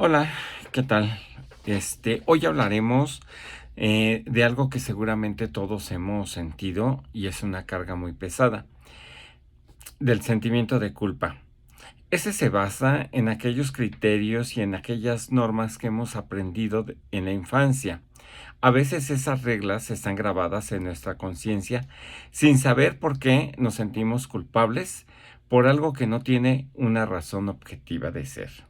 Hola, ¿qué tal? Hoy hablaremos de algo que seguramente todos hemos sentido y es una carga muy pesada, del sentimiento de culpa. Ese se basa en aquellos criterios y en aquellas normas que hemos aprendido en la infancia. A veces esas reglas están grabadas en nuestra conciencia sin saber por qué nos sentimos culpables por algo que no tiene una razón objetiva de ser.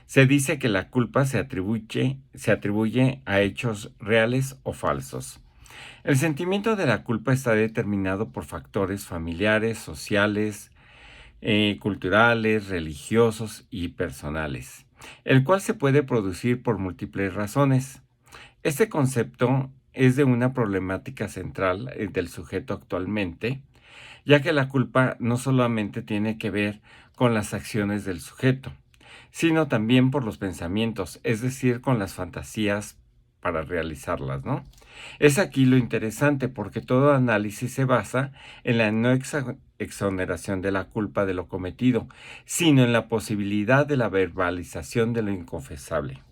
Se dice que la culpa se atribuye a hechos reales o falsos. El sentimiento de la culpa está determinado por factores familiares, sociales, culturales, religiosos y personales, el cual se puede producir por múltiples razones. Este concepto es de una problemática central del sujeto actualmente, ya que la culpa no solamente tiene que ver con las acciones del sujeto, sino también por los pensamientos, es decir, con las fantasías para realizarlas, ¿no? Es aquí lo interesante porque todo análisis se basa en la no exoneración de la culpa de lo cometido, sino en la posibilidad de la verbalización de lo inconfesable.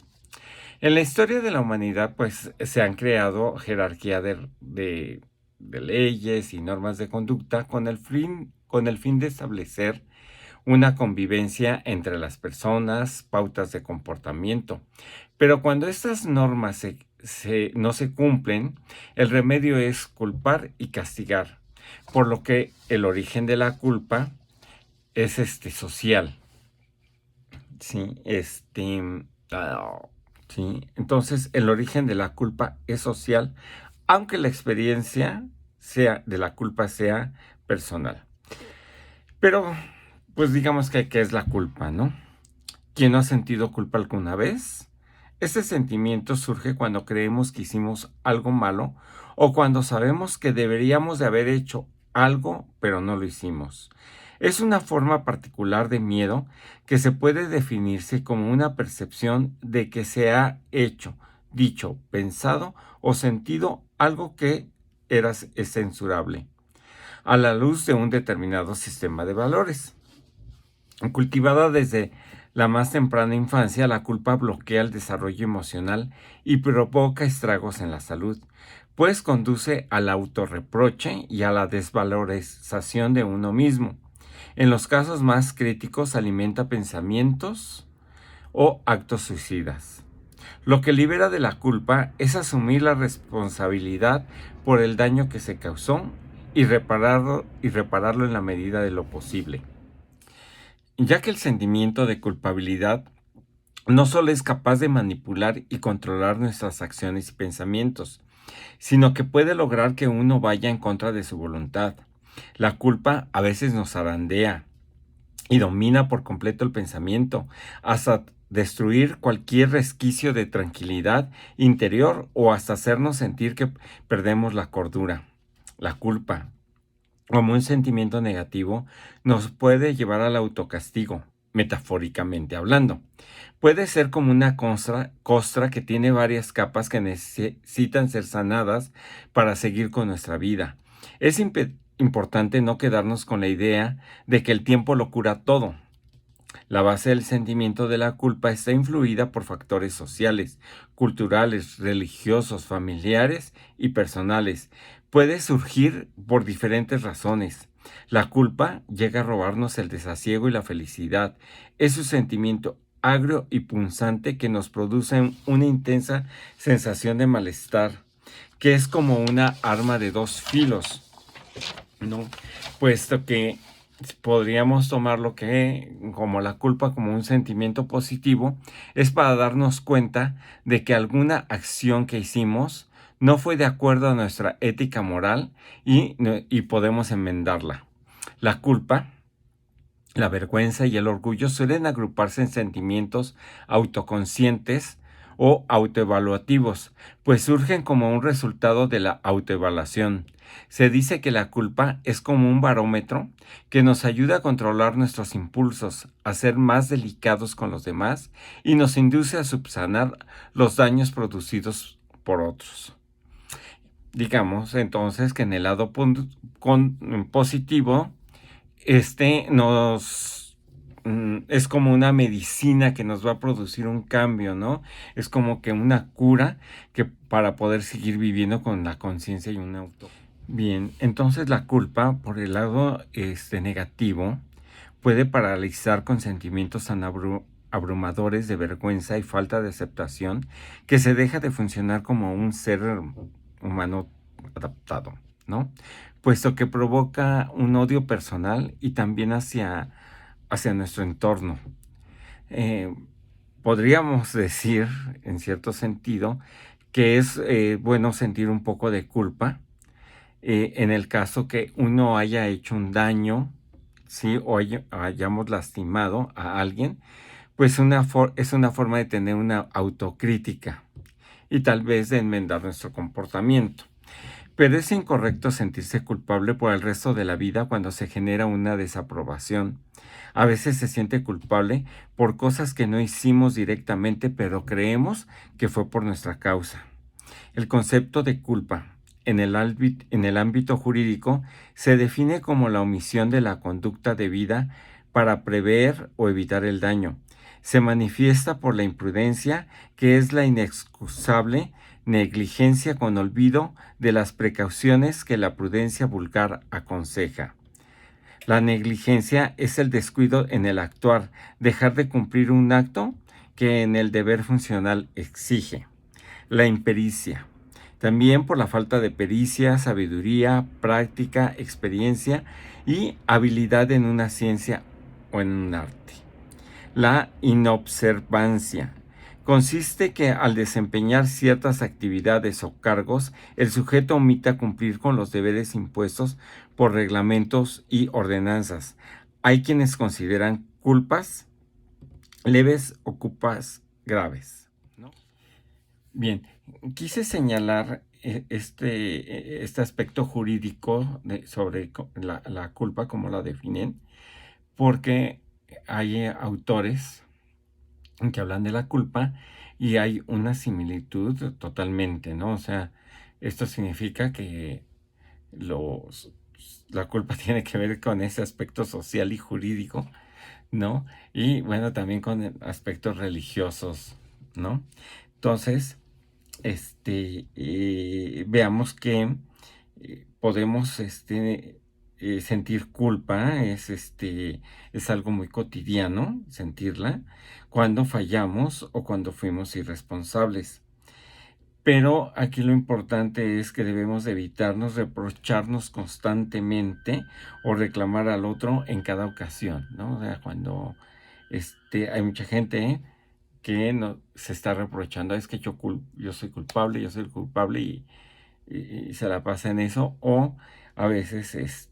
En la historia de la humanidad, pues se han creado jerarquía de leyes y normas de conducta con el fin de establecer una convivencia entre las personas, pautas de comportamiento. Pero cuando estas normas no se cumplen, el remedio es culpar y castigar, por lo que el origen de la culpa es social. Sí, ah, sí. Entonces, el origen de la culpa es social, aunque la experiencia de la culpa sea personal. Pero, pues digamos que ¿qué es la culpa, no? ¿Quién no ha sentido culpa alguna vez? Ese sentimiento surge cuando creemos que hicimos algo malo o cuando sabemos que deberíamos de haber hecho algo, pero no lo hicimos. Es una forma particular de miedo que se puede definirse como una percepción de que se ha hecho, dicho, pensado o sentido algo que es censurable, a la luz de un determinado sistema de valores. Cultivada desde la más temprana infancia, la culpa bloquea el desarrollo emocional y provoca estragos en la salud, pues conduce al autorreproche y a la desvalorización de uno mismo. En los casos más críticos alimenta pensamientos o actos suicidas. Lo que libera de la culpa es asumir la responsabilidad por el daño que se causó y repararlo en la medida de lo posible, ya que el sentimiento de culpabilidad no solo es capaz de manipular y controlar nuestras acciones y pensamientos, sino que puede lograr que uno vaya en contra de su voluntad. La culpa a veces nos zarandea y domina por completo el pensamiento, hasta destruir cualquier resquicio de tranquilidad interior o hasta hacernos sentir que perdemos la cordura. La culpa, como un sentimiento negativo, nos puede llevar al autocastigo, metafóricamente hablando. Puede ser como una costra que tiene varias capas que necesitan ser sanadas para seguir con nuestra vida. Es importante no quedarnos con la idea de que el tiempo lo cura todo. La base del sentimiento de la culpa está influida por factores sociales, culturales, religiosos, familiares y personales. Puede surgir por diferentes razones. La culpa llega a robarnos el desasiego y la felicidad. Es un sentimiento agrio y punzante que nos produce una intensa sensación de malestar, que es como una arma de dos filos, ¿no? Puesto que podríamos tomarlo como la culpa como un sentimiento positivo, es para darnos cuenta de que alguna acción que hicimos no fue de acuerdo a nuestra ética moral y podemos enmendarla. La culpa, la vergüenza y el orgullo suelen agruparse en sentimientos autoconscientes o autoevaluativos, pues surgen como un resultado de la autoevaluación. Se dice que la culpa es como un barómetro que nos ayuda a controlar nuestros impulsos, a ser más delicados con los demás y nos induce a subsanar los daños producidos por otros. Digamos entonces que en el lado positivo, este es como una medicina que nos va a producir un cambio, ¿no? Es como que una cura que para poder seguir viviendo con la conciencia y un auto. Bien, entonces la culpa, por el lado negativo, puede paralizar con sentimientos tan abrumadores de vergüenza y falta de aceptación que se deja de funcionar como un ser humano adaptado, ¿no? Puesto que provoca un odio personal y también hacia nuestro entorno. Eh, Podríamos decir, en cierto sentido, que es bueno sentir un poco de culpa en el caso que uno haya hecho un daño, ¿sí? O hayamos lastimado a alguien, pues es una forma de tener una autocrítica y tal vez de enmendar nuestro comportamiento. Pero es incorrecto sentirse culpable por el resto de la vida cuando se genera una desaprobación. A veces se siente culpable por cosas que no hicimos directamente, pero creemos que fue por nuestra causa. El concepto de culpa en el ámbito jurídico se define como la omisión de la conducta debida para prever o evitar el daño. Se manifiesta por la imprudencia, que es la inexcusable negligencia con olvido de las precauciones que la prudencia vulgar aconseja. La negligencia es el descuido en el actuar, dejar de cumplir un acto que en el deber funcional exige. La impericia. También por la falta de pericia, sabiduría, práctica, experiencia y habilidad en una ciencia o en un arte. La inobservancia. Consiste que al desempeñar ciertas actividades o cargos, el sujeto omita cumplir con los deberes impuestos por reglamentos y ordenanzas. Hay quienes consideran culpas leves o culpas graves, ¿no? Bien, quise señalar este aspecto jurídico sobre la culpa, como la definen, porque hay autores que hablan de la culpa y hay una similitud totalmente, ¿no? O sea, esto significa que los, la culpa tiene que ver con ese aspecto social y jurídico, ¿no? Y bueno, también con aspectos religiosos, ¿no? Entonces, veamos que podemos sentir culpa, es algo muy cotidiano sentirla cuando fallamos o cuando fuimos irresponsables. Pero aquí lo importante es que debemos de evitarnos reprocharnos constantemente o reclamar al otro en cada ocasión, ¿no? O sea, cuando hay mucha gente que no, se está reprochando, es que yo soy culpable, y se la pasa en eso, o a veces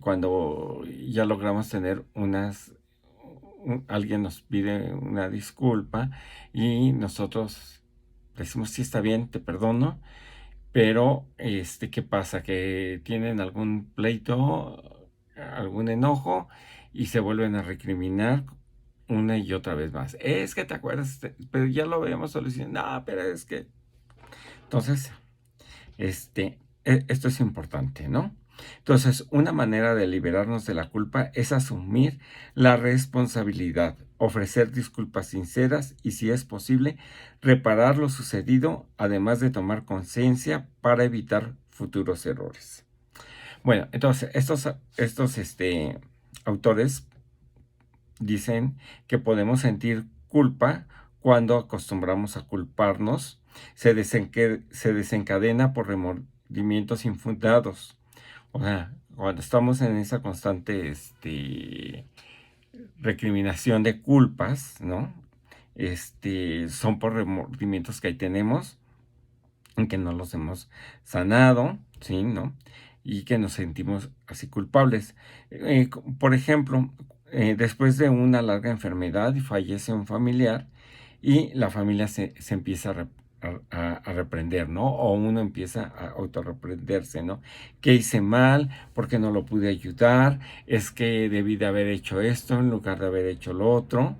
cuando ya logramos tener alguien nos pide una disculpa y nosotros decimos, sí, está bien, te perdono, pero ¿qué pasa? Que tienen algún pleito, algún enojo y se vuelven a recriminar una y otra vez más. Es que te acuerdas, pero ya lo habíamos solucionado. No, pero es que... Entonces, esto es importante, ¿no? Entonces, una manera de liberarnos de la culpa es asumir la responsabilidad, ofrecer disculpas sinceras y, si es posible, reparar lo sucedido, además de tomar conciencia para evitar futuros errores. Bueno, entonces, estos autores dicen que podemos sentir culpa cuando acostumbramos a culparnos, se desencadena por remordimientos infundados. O sea, cuando estamos en esa constante recriminación de culpas, ¿no? Son por remordimientos que ahí tenemos, en que no los hemos sanado, ¿sí? ¿No? Y que nos sentimos así culpables. Por ejemplo, después de una larga enfermedad y fallece un familiar y la familia se empieza a reprender, ¿no? O uno empieza a autorreprenderse, ¿no? ¿Qué hice mal? ¿Por qué no lo pude ayudar? Es que debí de haber hecho esto en lugar de haber hecho lo otro,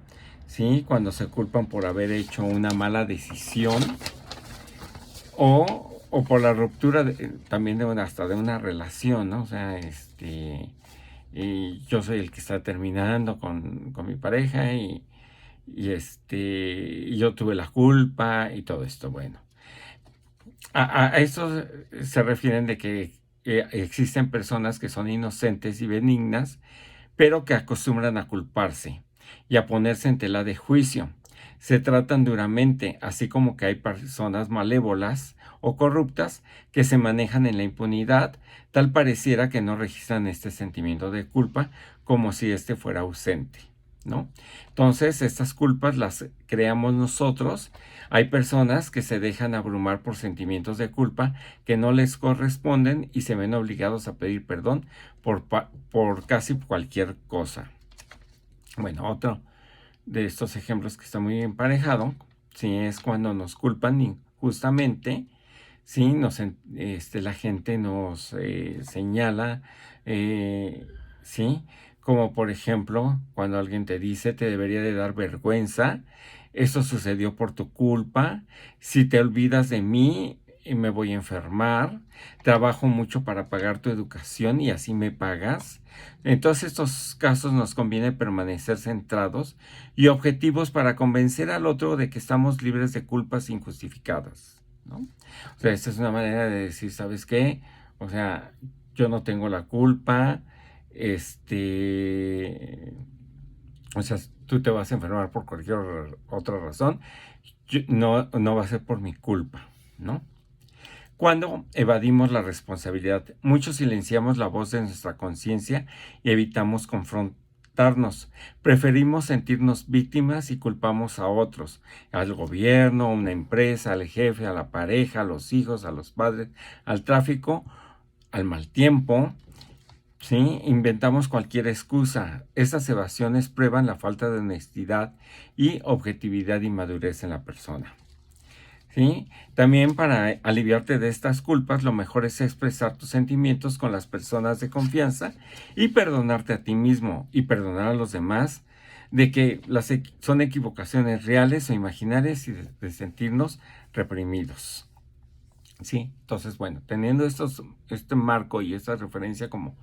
¿sí? Cuando se culpan por haber hecho una mala decisión o por la ruptura también hasta de una relación, ¿no? O sea, yo soy el que está terminando con mi pareja y yo tuve la culpa y todo esto. Bueno, a esto se refieren de que existen personas que son inocentes y benignas, pero que acostumbran a culparse y a ponerse en tela de juicio. Se tratan duramente, así como que hay personas malévolas o corruptas que se manejan en la impunidad, tal pareciera que no registran este sentimiento de culpa como si éste fuera ausente, ¿no? Entonces, estas culpas las creamos nosotros. Hay personas que se dejan abrumar por sentimientos de culpa que no les corresponden y se ven obligados a pedir perdón por casi cualquier cosa. Bueno, otro de estos ejemplos que está muy emparejado, sí, es cuando nos culpan injustamente, sí, la gente nos señala, sí, como por ejemplo, cuando alguien te dice te debería de dar vergüenza, eso sucedió por tu culpa, si te olvidas de mí, me voy a enfermar, trabajo mucho para pagar tu educación y así me pagas. En todos estos casos nos conviene permanecer centrados y objetivos para convencer al otro de que estamos libres de culpas injustificadas, ¿no? O sea, esta es una manera de decir, ¿sabes qué? O sea, yo no tengo la culpa, o sea, tú te vas a enfermar por cualquier otra razón, no va a ser por mi culpa, ¿no? Cuando evadimos la responsabilidad, muchos silenciamos la voz de nuestra conciencia y evitamos confrontarnos. Preferimos sentirnos víctimas y culpamos a otros, al gobierno, a una empresa, al jefe, a la pareja, a los hijos, a los padres, al tráfico, al mal tiempo. ¿Sí? Inventamos cualquier excusa. Estas evasiones prueban la falta de honestidad y objetividad y madurez en la persona. ¿Sí? También para aliviarte de estas culpas, lo mejor es expresar tus sentimientos con las personas de confianza y perdonarte a ti mismo y perdonar a los demás de que son equivocaciones reales o imaginarias y de sentirnos reprimidos. ¿Sí? Entonces, bueno, teniendo este marco y esta referencia como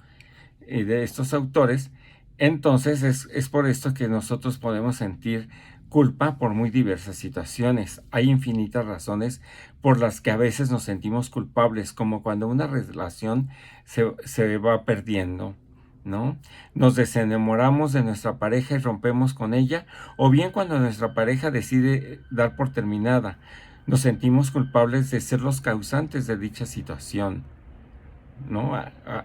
de estos autores, entonces es por esto que nosotros podemos sentir culpa por muy diversas situaciones. Hay infinitas razones por las que a veces nos sentimos culpables, como cuando una relación se va perdiendo, ¿no? Nos desenamoramos de nuestra pareja y rompemos con ella, o bien cuando nuestra pareja decide dar por terminada. Nos sentimos culpables de ser los causantes de dicha situación, ¿no?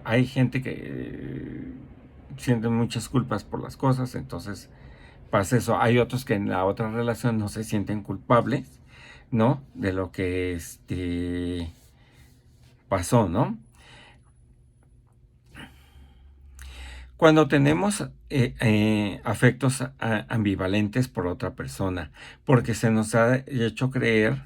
Hay gente que siente muchas culpas por las cosas, entonces pasa eso. Hay otros que en la otra relación no se sienten culpables, ¿no? De lo que pasó, ¿no? Cuando tenemos afectos ambivalentes por otra persona, porque se nos ha hecho creer,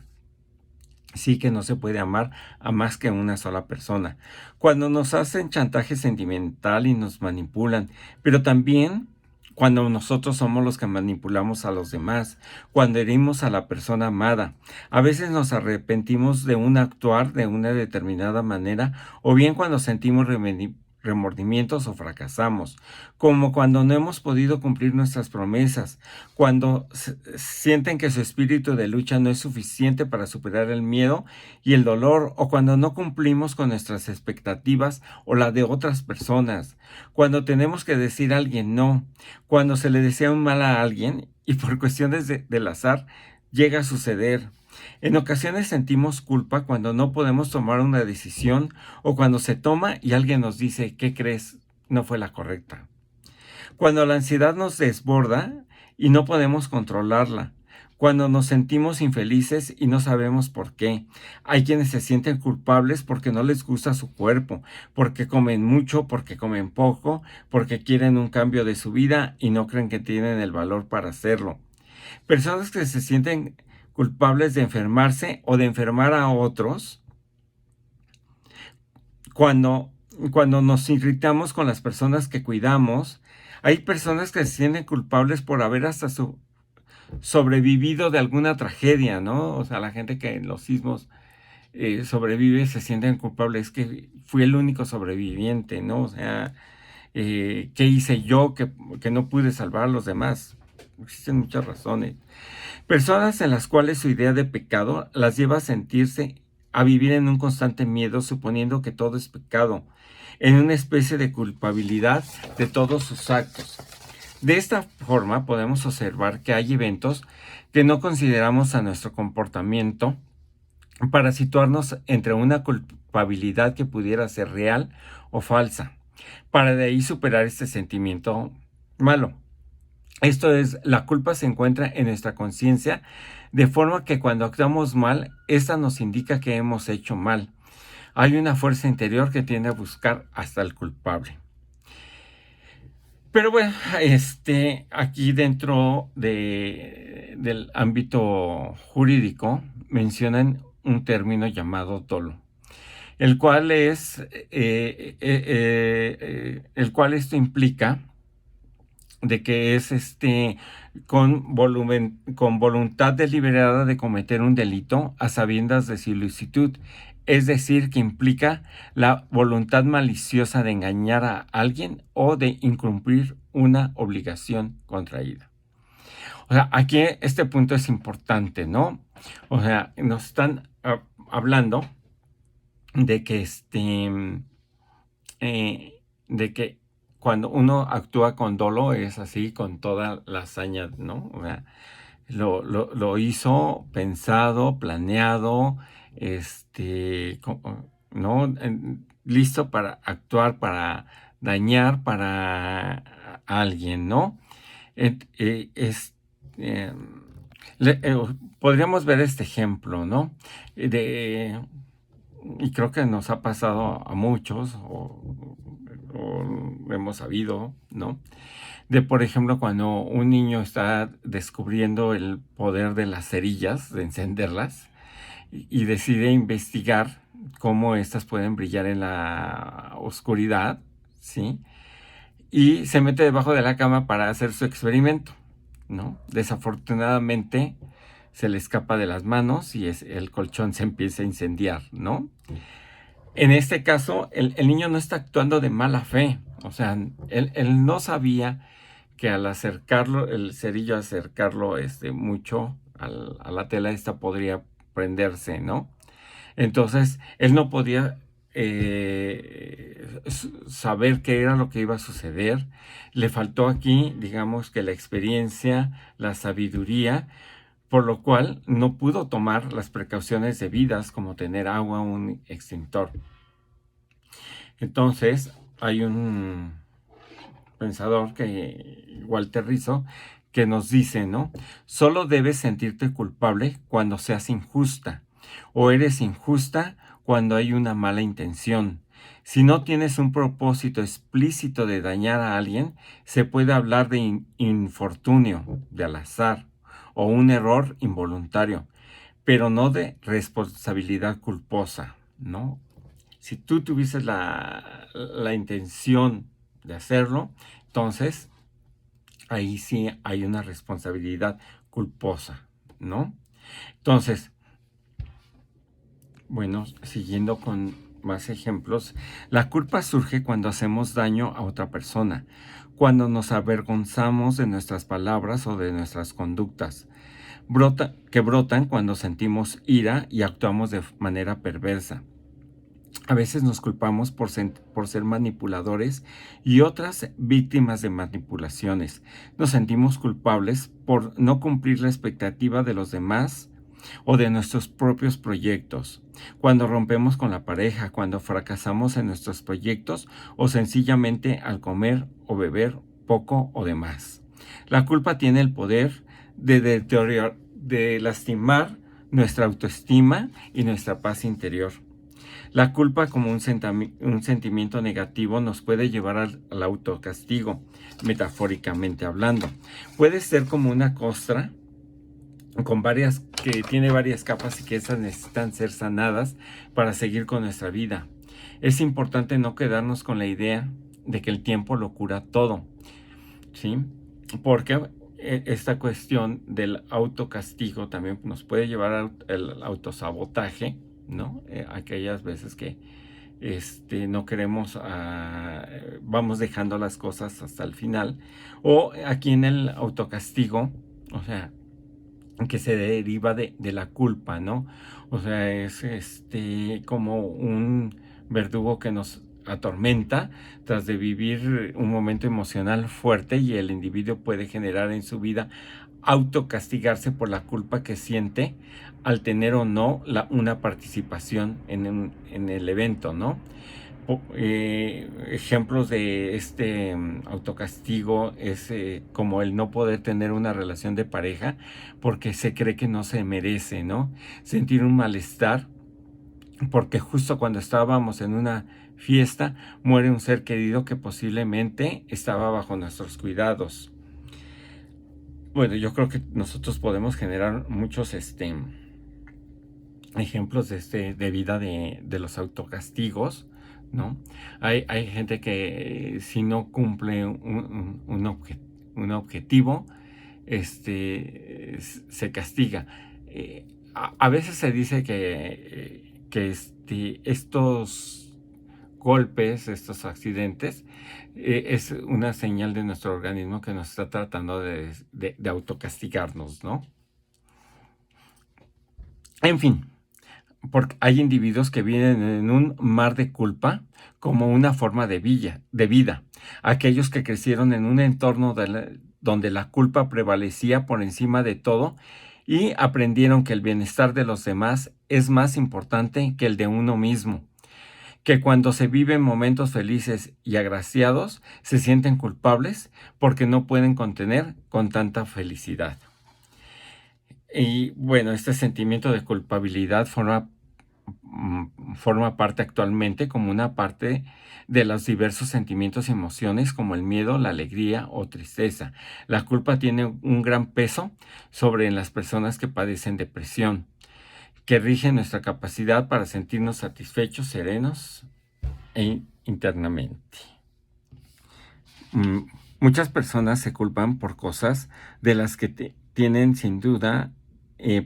sí, que no se puede amar a más que una sola persona. Cuando nos hacen chantaje sentimental y nos manipulan, pero también cuando nosotros somos los que manipulamos a los demás, cuando herimos a la persona amada. A veces nos arrepentimos de un actuar de una determinada manera, o bien cuando sentimos remordimientos o fracasamos, como cuando no hemos podido cumplir nuestras promesas, cuando sienten que su espíritu de lucha no es suficiente para superar el miedo y el dolor, o cuando no cumplimos con nuestras expectativas o la de otras personas, cuando tenemos que decir a alguien no, cuando se le desea un mal a alguien y por cuestiones del azar llega a suceder. En ocasiones sentimos culpa cuando no podemos tomar una decisión o cuando se toma y alguien nos dice, ¿qué crees? No fue la correcta. Cuando la ansiedad nos desborda y no podemos controlarla. Cuando nos sentimos infelices y no sabemos por qué. Hay quienes se sienten culpables porque no les gusta su cuerpo, porque comen mucho, porque comen poco, porque quieren un cambio de su vida y no creen que tienen el valor para hacerlo. Personas que se sienten culpables de enfermarse o de enfermar a otros cuando, cuando nos irritamos con las personas que cuidamos. Hay personas que se sienten culpables por haber hasta sobrevivido de alguna tragedia, ¿no? O sea, la gente que en los sismos sobrevive se sienten culpables. Es que fui el único sobreviviente, ¿no? O sea, ¿Qué hice yo que no pude salvar a los demás? Existen muchas razones. Personas en las cuales su idea de pecado las lleva a vivir en un constante miedo, suponiendo que todo es pecado, en una especie de culpabilidad de todos sus actos. De esta forma podemos observar que hay eventos que no consideramos a nuestro comportamiento para situarnos entre una culpabilidad que pudiera ser real o falsa, para de ahí superar este sentimiento malo. Esto es, la culpa se encuentra en nuestra conciencia, de forma que cuando actuamos mal, esta nos indica que hemos hecho mal. Hay una fuerza interior que tiende a buscar hasta el culpable. Pero bueno, aquí dentro del ámbito jurídico mencionan un término llamado dolo, el cual esto implica de que es con voluntad deliberada de cometer un delito a sabiendas de su ilicitud, es decir, que implica la voluntad maliciosa de engañar a alguien o de incumplir una obligación contraída. O sea, aquí este punto es importante, ¿no? O sea, nos están hablando de que de que cuando uno actúa con dolo es así, con toda la hazaña, ¿no? O sea, lo hizo pensado, planeado, ¿no? Listo para actuar, para dañar para alguien, ¿no? Et- eh, es, eh, Podríamos ver este ejemplo, ¿no? Y creo que nos ha pasado a muchos, o hemos sabido, ¿no? De, por ejemplo, cuando un niño está descubriendo el poder de las cerillas, de encenderlas, y decide investigar cómo éstas pueden brillar en la oscuridad, ¿sí? Y se mete debajo de la cama para hacer su experimento, ¿no? Desafortunadamente se le escapa de las manos y el colchón se empieza a incendiar, ¿no? En este caso, el niño no está actuando de mala fe, o sea, él no sabía que al acercarlo, el cerillo acercarlo mucho a la tela, esta podría prenderse, ¿no? Entonces, él no podía saber qué era lo que iba a suceder. Le faltó aquí, digamos que la experiencia, la sabiduría, por lo cual no pudo tomar las precauciones debidas como tener agua, un extintor. Entonces, hay un pensador, Walter Rizzo, que nos dice, ¿no? Solo debes sentirte culpable cuando seas injusta, o eres injusta cuando hay una mala intención. Si no tienes un propósito explícito de dañar a alguien, se puede hablar de infortunio, de al azar, o un error involuntario, pero no de responsabilidad culposa, ¿no? Si tú tuvieses la intención de hacerlo, entonces ahí sí hay una responsabilidad culposa, ¿no? Entonces, bueno, siguiendo con más ejemplos, la culpa surge cuando hacemos daño a otra persona, cuando nos avergonzamos de nuestras palabras o de nuestras conductas, que brotan cuando sentimos ira y actuamos de manera perversa. A veces nos culpamos por ser manipuladores y otras víctimas de manipulaciones. Nos sentimos culpables por no cumplir la expectativa de los demás o de nuestros propios proyectos. Cuando rompemos con la pareja, cuando fracasamos en nuestros proyectos o sencillamente al comer o beber poco o de más. La culpa tiene el poder de lastimar nuestra autoestima y nuestra paz interior. La culpa como un sentimiento negativo nos puede llevar al autocastigo, metafóricamente hablando. Puede ser como una costra que tiene varias capas y que esas necesitan ser sanadas para seguir con nuestra vida. Es importante no quedarnos con la idea de que el tiempo lo cura todo, ¿sí? Porque esta cuestión del autocastigo también nos puede llevar al autosabotaje, ¿no? Aquellas veces que no queremos, vamos dejando las cosas hasta el final. O aquí en el autocastigo, o sea, que se deriva de la culpa, ¿no? O sea, es como un verdugo que nos atormenta tras de vivir un momento emocional fuerte, y el individuo puede generar en su vida autocastigarse por la culpa que siente al tener o no una participación en el evento, ¿no? Ejemplos de autocastigo es como el no poder tener una relación de pareja porque se cree que no se merece, ¿no? Sentir un malestar porque justo cuando estábamos en una fiesta muere un ser querido que posiblemente estaba bajo nuestros cuidados. Bueno, yo creo que nosotros podemos generar muchos ejemplos de vida de los autocastigos, ¿no? Hay gente que si no cumple un objetivo, se castiga. A veces se dice que estos golpes, estos accidentes, es una señal de nuestro organismo que nos está tratando de autocastigarnos, ¿no? En fin, porque hay individuos que viven en un mar de culpa como una forma de vida. Aquellos que crecieron en un entorno donde la culpa prevalecía por encima de todo y aprendieron que el bienestar de los demás es más importante que el de uno mismo. Que cuando se viven momentos felices y agraciados, se sienten culpables porque no pueden contener con tanta felicidad. Y bueno, este sentimiento de culpabilidad forma parte actualmente como una parte de los diversos sentimientos y emociones como el miedo, la alegría o tristeza. La culpa tiene un gran peso sobre las personas que padecen depresión, que rige nuestra capacidad para sentirnos satisfechos, serenos internamente. Muchas personas se culpan por cosas de las que tienen sin duda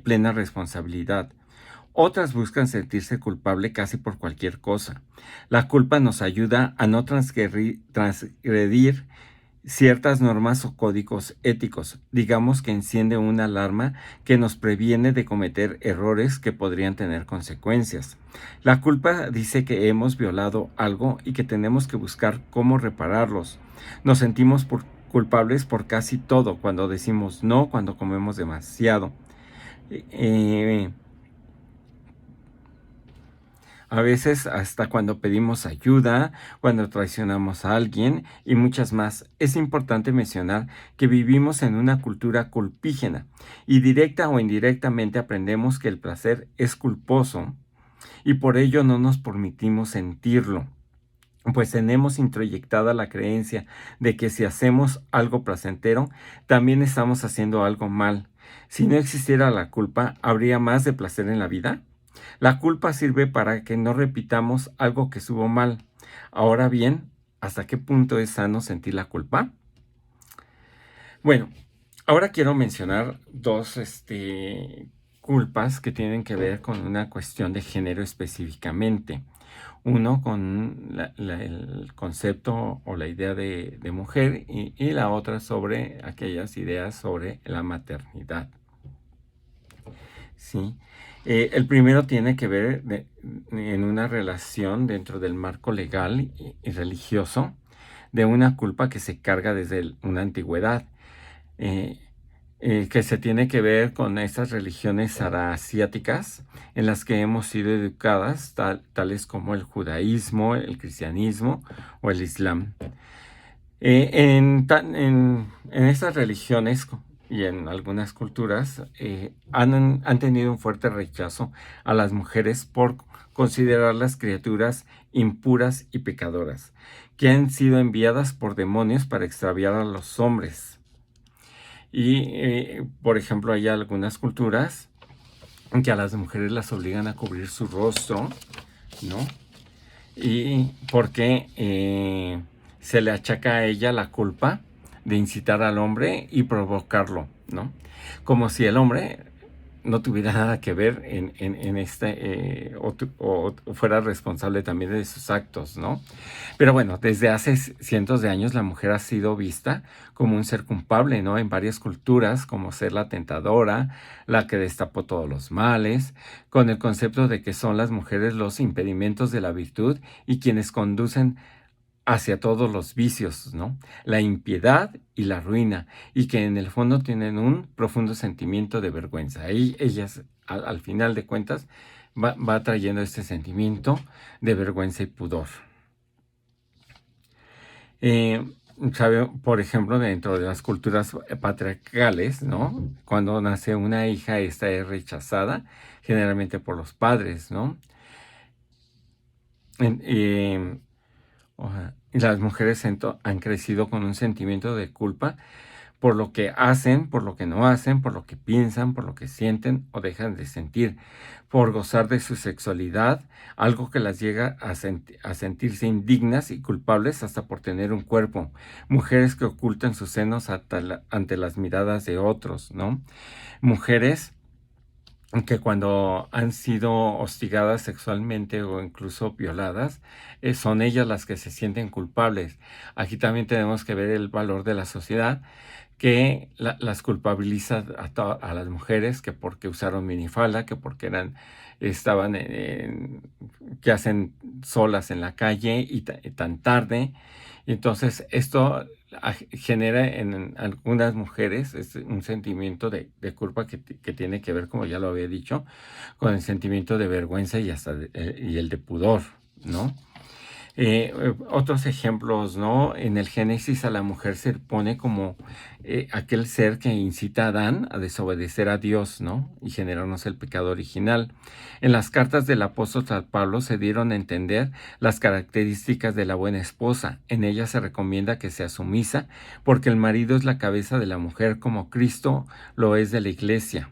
plena responsabilidad. Otras buscan sentirse culpable casi por cualquier cosa. La culpa nos ayuda a no transgredir ciertas normas o códigos éticos. Digamos que enciende una alarma que nos previene de cometer errores que podrían tener consecuencias. La culpa dice que hemos violado algo y que tenemos que buscar cómo repararlos. Nos sentimos culpables por casi todo, cuando decimos no, cuando comemos demasiado. A veces hasta cuando pedimos ayuda, cuando traicionamos a alguien y muchas más. Es importante mencionar que vivimos en una cultura culpígena y directa o indirectamente aprendemos que el placer es culposo y por ello no nos permitimos sentirlo. Pues tenemos introyectada la creencia de que si hacemos algo placentero, también estamos haciendo algo mal. Si no existiera la culpa, ¿habría más de placer en la vida? La culpa sirve para que no repitamos algo que estuvo mal. Ahora bien, ¿hasta qué punto es sano sentir la culpa? Bueno, ahora quiero mencionar dos culpas que tienen que ver con una cuestión de género específicamente. Uno con el concepto o la idea de mujer y la otra sobre aquellas ideas sobre la maternidad. Sí. El primero tiene que ver en una relación dentro del marco legal y religioso de una culpa que se carga desde una antigüedad, que se tiene que ver con esas religiones asiáticas en las que hemos sido educadas, tales como el judaísmo, el cristianismo o el islam. En estas religiones y en algunas culturas han tenido un fuerte rechazo a las mujeres por considerarlas criaturas impuras y pecadoras, que han sido enviadas por demonios para extraviar a los hombres. Y, por ejemplo, hay algunas culturas que a las mujeres las obligan a cubrir su rostro, ¿no? Y porque se le achaca a ella la culpa de incitar al hombre y provocarlo, ¿no? Como si el hombre no tuviera nada que ver en o fuera responsable también de sus actos, ¿no? Pero bueno, desde hace cientos de años la mujer ha sido vista como un ser culpable, ¿no? En varias culturas, como ser la tentadora, la que destapó todos los males, con el concepto de que son las mujeres los impedimentos de la virtud y quienes conducen hacia todos los vicios, ¿no? La impiedad y la ruina, y que en el fondo tienen un profundo sentimiento de vergüenza. Y ellas, al final de cuentas, va trayendo este sentimiento de vergüenza y pudor. Eh, por ejemplo, dentro de las culturas patriarcales, ¿no? Cuando nace una hija, esta es rechazada generalmente por los padres, ¿no? En- eh, y las mujeres han crecido con un sentimiento de culpa por lo que hacen, por lo que no hacen, por lo que piensan, por lo que sienten o dejan de sentir, por gozar de su sexualidad, algo que las llega a sentirse indignas y culpables hasta por tener un cuerpo. Mujeres que ocultan sus senos ante las miradas de otros, ¿no? Mujeres que cuando han sido hostigadas sexualmente o incluso violadas, son ellas las que se sienten culpables. Aquí también tenemos que ver el valor de la sociedad que las culpabiliza a las mujeres, que porque usaron minifalda, que porque estaban que hacen solas en la calle y tan tarde. Y entonces esto genera en algunas mujeres un sentimiento de culpa que tiene que ver, como ya lo había dicho, con el sentimiento de vergüenza y hasta y el de pudor, ¿no? Otros ejemplos, ¿no? En el Génesis a la mujer se pone como aquel ser que incita a Adán a desobedecer a Dios, ¿no? Y generarnos el pecado original. En las cartas del apóstol San Pablo se dieron a entender las características de la buena esposa. En ella se recomienda que sea sumisa, porque el marido es la cabeza de la mujer como Cristo lo es de la iglesia.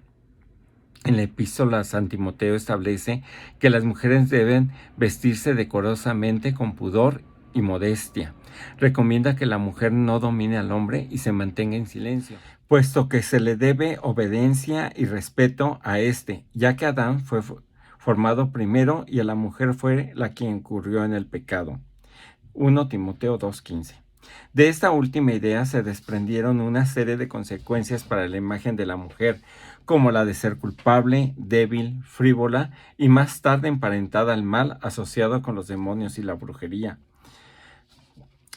En la epístola a San Timoteo establece que las mujeres deben vestirse decorosamente con pudor y modestia. Recomienda que la mujer no domine al hombre y se mantenga en silencio, puesto que se le debe obediencia y respeto a éste, ya que Adán fue formado primero y a la mujer fue la que incurrió en el pecado. 1 Timoteo 2:15. De esta última idea se desprendieron una serie de consecuencias para la imagen de la mujer, como la de ser culpable, débil, frívola y más tarde emparentada al mal asociado con los demonios y la brujería.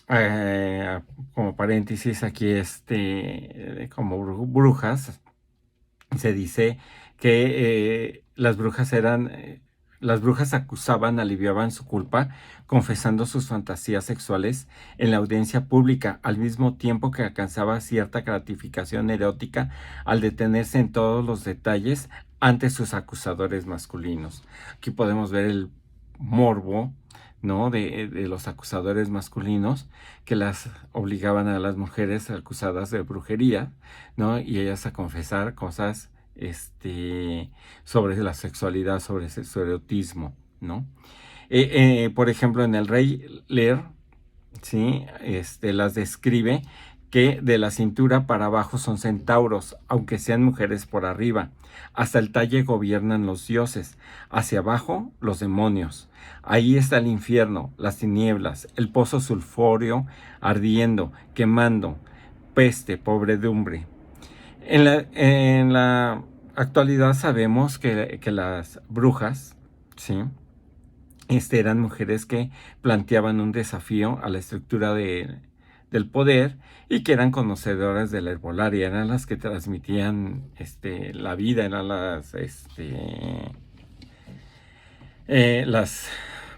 Eh, Como paréntesis, aquí como brujas, se dice que las brujas acusaban, aliviaban su culpa, confesando sus fantasías sexuales en la audiencia pública, al mismo tiempo que alcanzaba cierta gratificación erótica al detenerse en todos los detalles ante sus acusadores masculinos. Aquí podemos ver el morbo, ¿no? De los acusadores masculinos que las obligaban a las mujeres acusadas de brujería, ¿no? Y ellas a confesar cosas sobre la sexualidad, sobre su erotismo, ¿no? Por ejemplo, en el Rey Lear, ¿sí? Las describe que de la cintura para abajo son centauros, aunque sean mujeres por arriba. Hasta el talle gobiernan los dioses, hacia abajo los demonios. Ahí está el infierno, las tinieblas, el pozo sulfúreo ardiendo, quemando, peste, pobredumbre. En la actualidad sabemos que las brujas, ¿sí? Eran mujeres que planteaban un desafío a la estructura del poder y que eran conocedoras de la herbolaria, eran las que transmitían la vida, eran las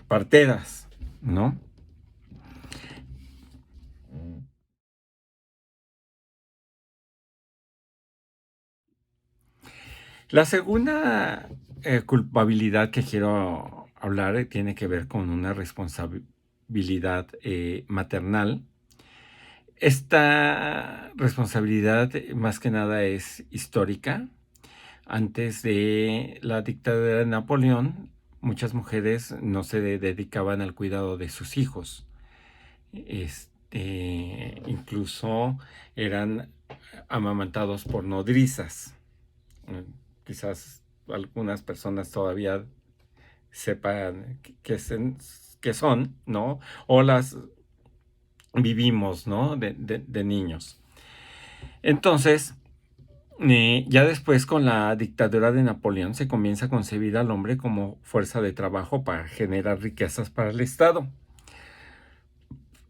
parteras, ¿no? La segunda culpabilidad que quiero hablar tiene que ver con una responsabilidad maternal. Esta responsabilidad más que nada es histórica. Antes de la dictadura de Napoleón, muchas mujeres no se dedicaban al cuidado de sus hijos. Incluso eran amamantados por nodrizas. quizás algunas personas todavía sepan que son, ¿no? O las vivimos, ¿no? De niños. Entonces, ya después con la dictadura de Napoleón se comienza a concebir al hombre como fuerza de trabajo para generar riquezas para el Estado.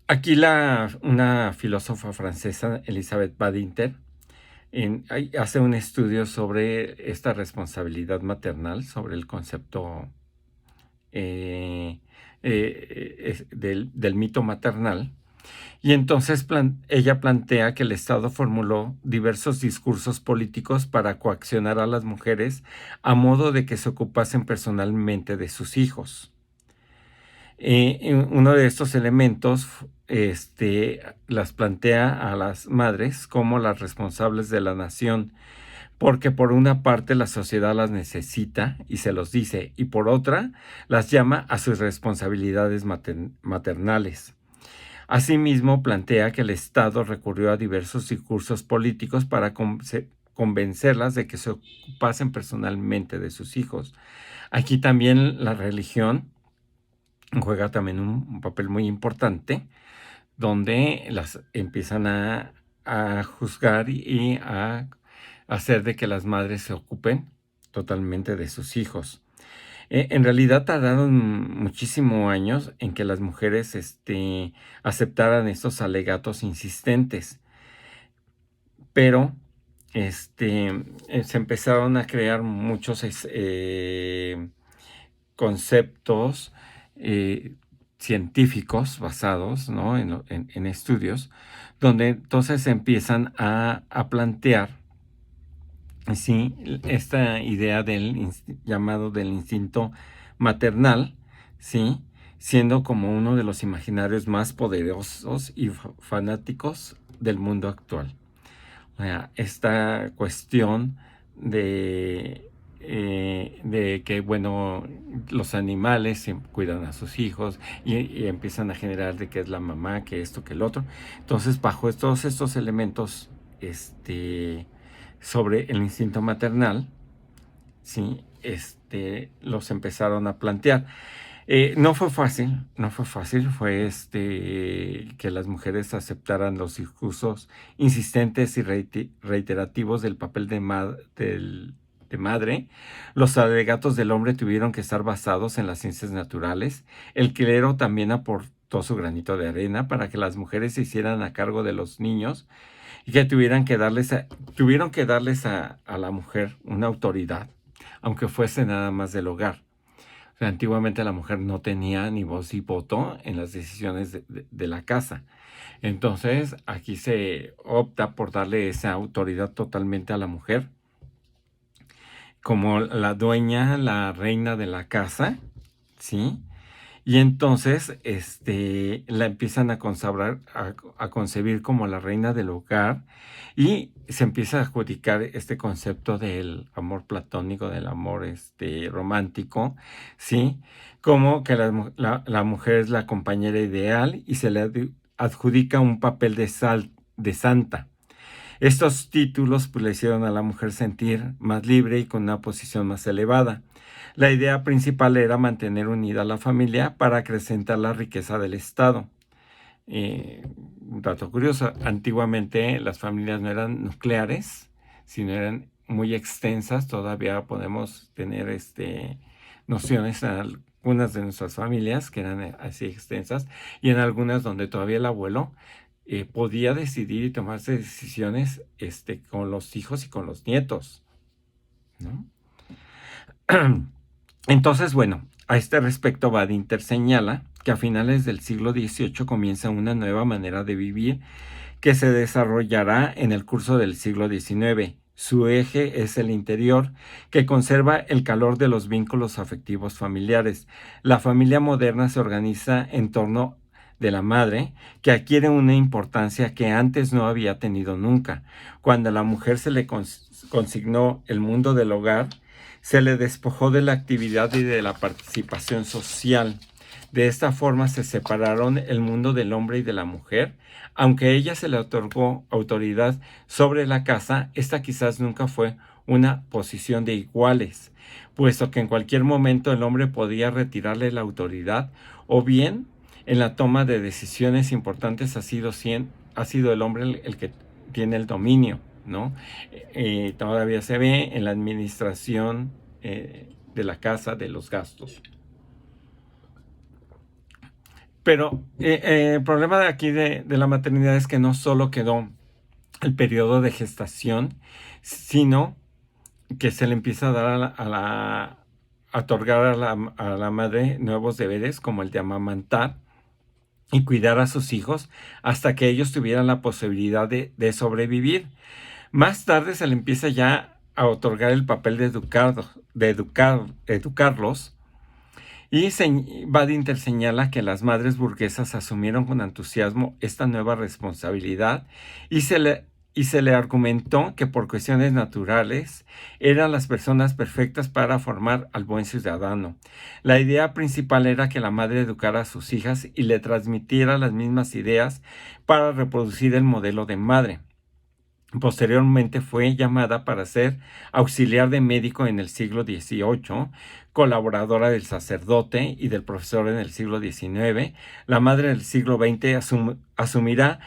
Aquí una filósofa francesa, Elisabeth Badinter, hace un estudio sobre esta responsabilidad maternal, sobre el concepto del mito maternal. Y entonces ella plantea que el Estado formuló diversos discursos políticos para coaccionar a las mujeres a modo de que se ocupasen personalmente de sus hijos. Uno de estos elementos las plantea a las madres como las responsables de la nación, porque por una parte la sociedad las necesita y se los dice, y por otra las llama a sus responsabilidades maternales. Asimismo, plantea que el Estado recurrió a diversos discursos políticos para convencerlas de que se ocupasen personalmente de sus hijos. Aquí también la religión juega también un papel muy importante, donde las empiezan a juzgar y a hacer de que las madres se ocupen totalmente de sus hijos. En realidad tardaron muchísimos años en que las mujeres aceptaran estos alegatos insistentes, pero se empezaron a crear muchos conceptos científicos basados, ¿no? en estudios, donde entonces se empiezan a plantear, sí, esta idea llamado del instinto maternal, ¿sí? Siendo como uno de los imaginarios más poderosos y fanáticos del mundo actual. O sea, esta cuestión de que, bueno, los animales cuidan a sus hijos y empiezan a generar de que es la mamá, que esto, que el otro. Entonces, bajo todos estos elementos, sobre el instinto maternal, ¿sí? Los empezaron a plantear. No fue fácil, fue que las mujeres aceptaran los discursos insistentes y reiterativos del papel de madre. Los alegatos del hombre tuvieron que estar basados en las ciencias naturales. El clero también aportó su granito de arena para que las mujeres se hicieran a cargo de los niños y que tuvieron que darles a la mujer una autoridad, aunque fuese nada más del hogar. O sea, antiguamente la mujer no tenía ni voz ni voto en las decisiones de la casa. Entonces, aquí se opta por darle esa autoridad totalmente a la mujer, como la dueña, la reina de la casa, ¿sí? Y entonces la empiezan a concebir como la reina del hogar y se empieza a adjudicar este concepto del amor platónico, del amor romántico, ¿sí? Como que la mujer es la compañera ideal y se le adjudica un papel de santa. Estos títulos pues, le hicieron a la mujer sentir más libre y con una posición más elevada. La idea principal era mantener unida la familia para acrecentar la riqueza del Estado. Un dato curioso, antiguamente las familias no eran nucleares, sino eran muy extensas. Todavía podemos tener nociones en algunas de nuestras familias que eran así extensas y en algunas donde todavía el abuelo podía decidir y tomarse decisiones con los hijos y con los nietos, ¿no? Entonces, bueno, a este respecto Badinter señala que a finales del siglo XVIII comienza una nueva manera de vivir que se desarrollará en el curso del siglo XIX. Su eje es el interior, que conserva el calor de los vínculos afectivos familiares. La familia moderna se organiza en torno de la madre, que adquiere una importancia que antes no había tenido nunca. Cuando a la mujer se le consignó el mundo del hogar, se le despojó de la actividad y de la participación social. De esta forma se separaron el mundo del hombre y de la mujer. Aunque a ella se le otorgó autoridad sobre la casa, esta quizás nunca fue una posición de iguales, puesto que en cualquier momento el hombre podía retirarle la autoridad, o bien en la toma de decisiones importantes ha sido el hombre el que tiene el dominio, ¿no? Todavía se ve en la administración de la casa, de los gastos. Pero el problema de aquí de la maternidad es que no solo quedó el periodo de gestación, sino que se le empieza a dar a otorgar a la madre nuevos deberes, como el de amamantar y cuidar a sus hijos hasta que ellos tuvieran la posibilidad de sobrevivir. Más tarde se le empieza ya a otorgar el papel de educarlos, y Badinter señala que las madres burguesas asumieron con entusiasmo esta nueva responsabilidad y se le argumentó que por cuestiones naturales eran las personas perfectas para formar al buen ciudadano. La idea principal era que la madre educara a sus hijas y le transmitiera las mismas ideas para reproducir el modelo de madre. Posteriormente fue llamada para ser auxiliar de médico en el siglo XVIII, colaboradora del sacerdote y del profesor en el siglo XIX. La madre del siglo XX asumirá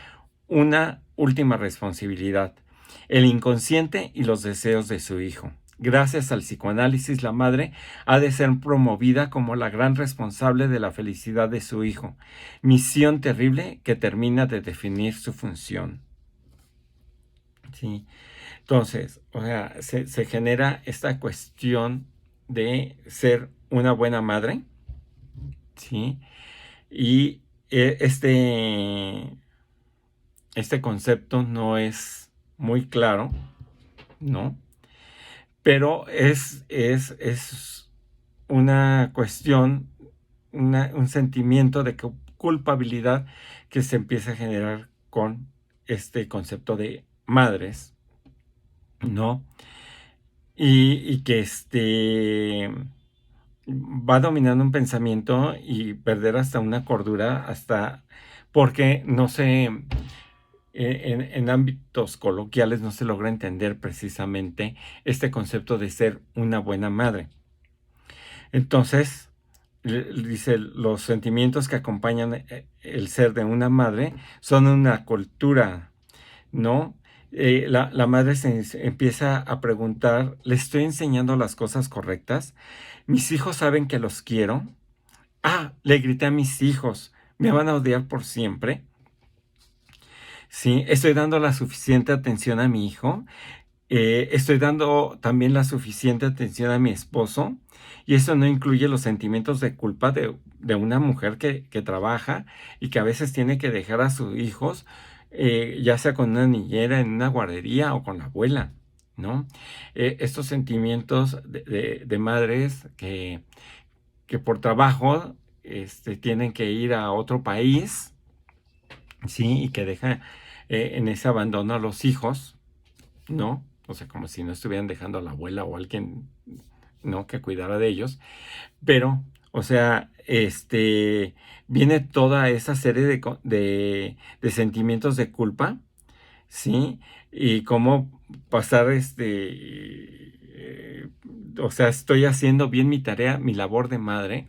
una última responsabilidad: el inconsciente y los deseos de su hijo. Gracias al psicoanálisis, la madre ha de ser promovida como la gran responsable de la felicidad de su hijo, misión terrible que termina de definir su función. Sí. Entonces, o sea, se genera esta cuestión de ser una buena madre, ¿sí? Y este concepto no es muy claro, ¿no? Pero es una cuestión, un sentimiento de culpabilidad que se empieza a generar con este concepto de madres, ¿no? Y que va dominando un pensamiento y perder hasta una cordura, hasta porque no se, en ámbitos coloquiales no se logra entender precisamente este concepto de ser una buena madre. Entonces, dice, los sentimientos que acompañan el ser de una madre son una cultura, ¿no? La madre se empieza a preguntar: ¿le estoy enseñando las cosas correctas? ¿Mis hijos saben que los quiero? Le grité a mis hijos, ¿me van a odiar por siempre? ¿Sí? ¿Estoy dando la suficiente atención a mi hijo? ¿Estoy dando también la suficiente atención a mi esposo? Y eso no incluye los sentimientos de culpa de una mujer que trabaja y que a veces tiene que dejar a sus hijos, ya sea con una niñera en una guardería o con la abuela, ¿no? Estos sentimientos de madres que por trabajo tienen que ir a otro país, ¿sí? Y que dejan en ese abandono a los hijos, ¿no? O sea, como si no estuvieran dejando a la abuela o alguien, ¿no?, que cuidara de ellos. Pero, o sea, viene toda esa serie de sentimientos de culpa, ¿sí? Y cómo pasar, o sea, estoy haciendo bien mi tarea, mi labor de madre.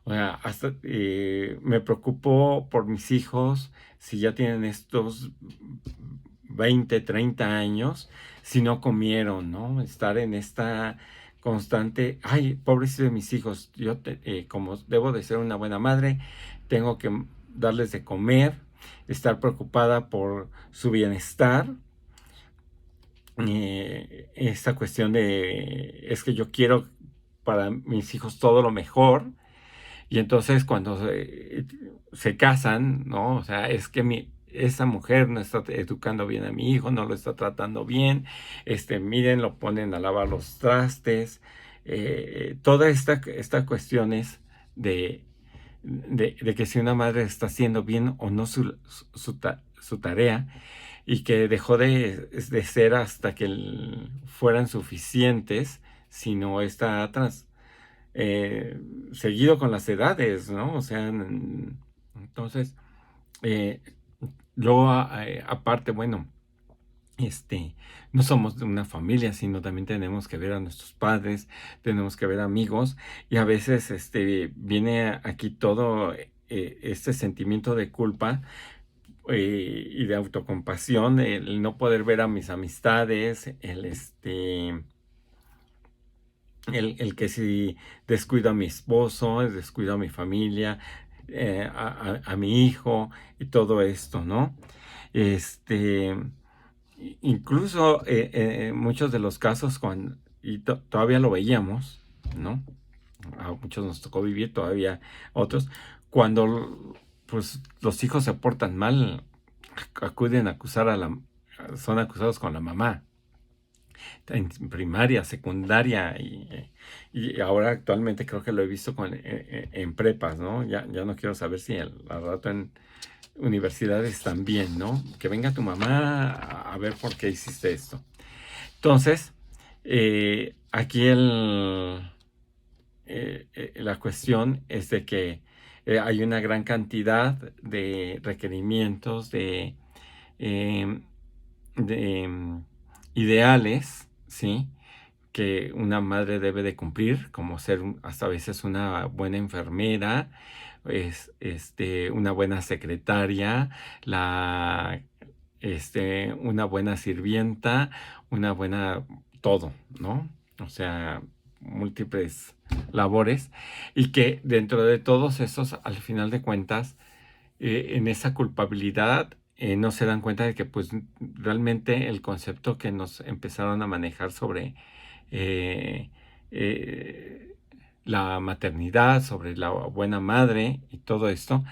O sea, hasta me preocupo por mis hijos, si ya tienen estos 20, 30 años, si no comieron, ¿no? Estar en esta constante: ay, pobrecitos de mis hijos, yo como debo de ser una buena madre, tengo que darles de comer, estar preocupada por su bienestar. Esta cuestión es que yo quiero para mis hijos todo lo mejor, y entonces cuando se casan, ¿no? O sea, es que esa mujer no está educando bien a mi hijo, no lo está tratando bien, miren, lo ponen a lavar los trastes, toda esta cuestiones de que si una madre está haciendo bien o no su tarea, y que dejó de ser hasta que fueran suficientes, si no está atrás, seguido con las edades, ¿no? O sea, entonces, eh, luego, aparte, bueno, no somos de una familia, sino también tenemos que ver a nuestros padres, tenemos que ver amigos, y a veces, viene aquí todo, este sentimiento de culpa, y de autocompasión, el no poder ver a mis amistades, el que si descuido a mi esposo, descuido a mi familia, a mi hijo y todo esto, ¿no? Este, incluso en muchos de los casos, y todavía lo veíamos, ¿no? A muchos nos tocó vivir, todavía otros, cuando pues los hijos se portan mal, acuden a acusar son acusados con la mamá, en primaria, secundaria, y ahora actualmente creo que lo he visto en prepas, ¿no? Ya no quiero saber si al rato en universidades también, ¿no? Que venga tu mamá a ver por qué hiciste esto. Entonces, aquí la cuestión es de que hay una gran cantidad de requerimientos, em, de ideales, ¿sí? Que una madre debe de cumplir, como ser hasta a veces una buena enfermera, una buena secretaria, una buena sirvienta, una buena todo, ¿no? O sea, múltiples labores, y que dentro de todos esos, al final de cuentas, en esa culpabilidad, no se dan cuenta de que pues realmente el concepto que nos empezaron a manejar sobre eh, eh, la maternidad, sobre la buena madre y todo esto,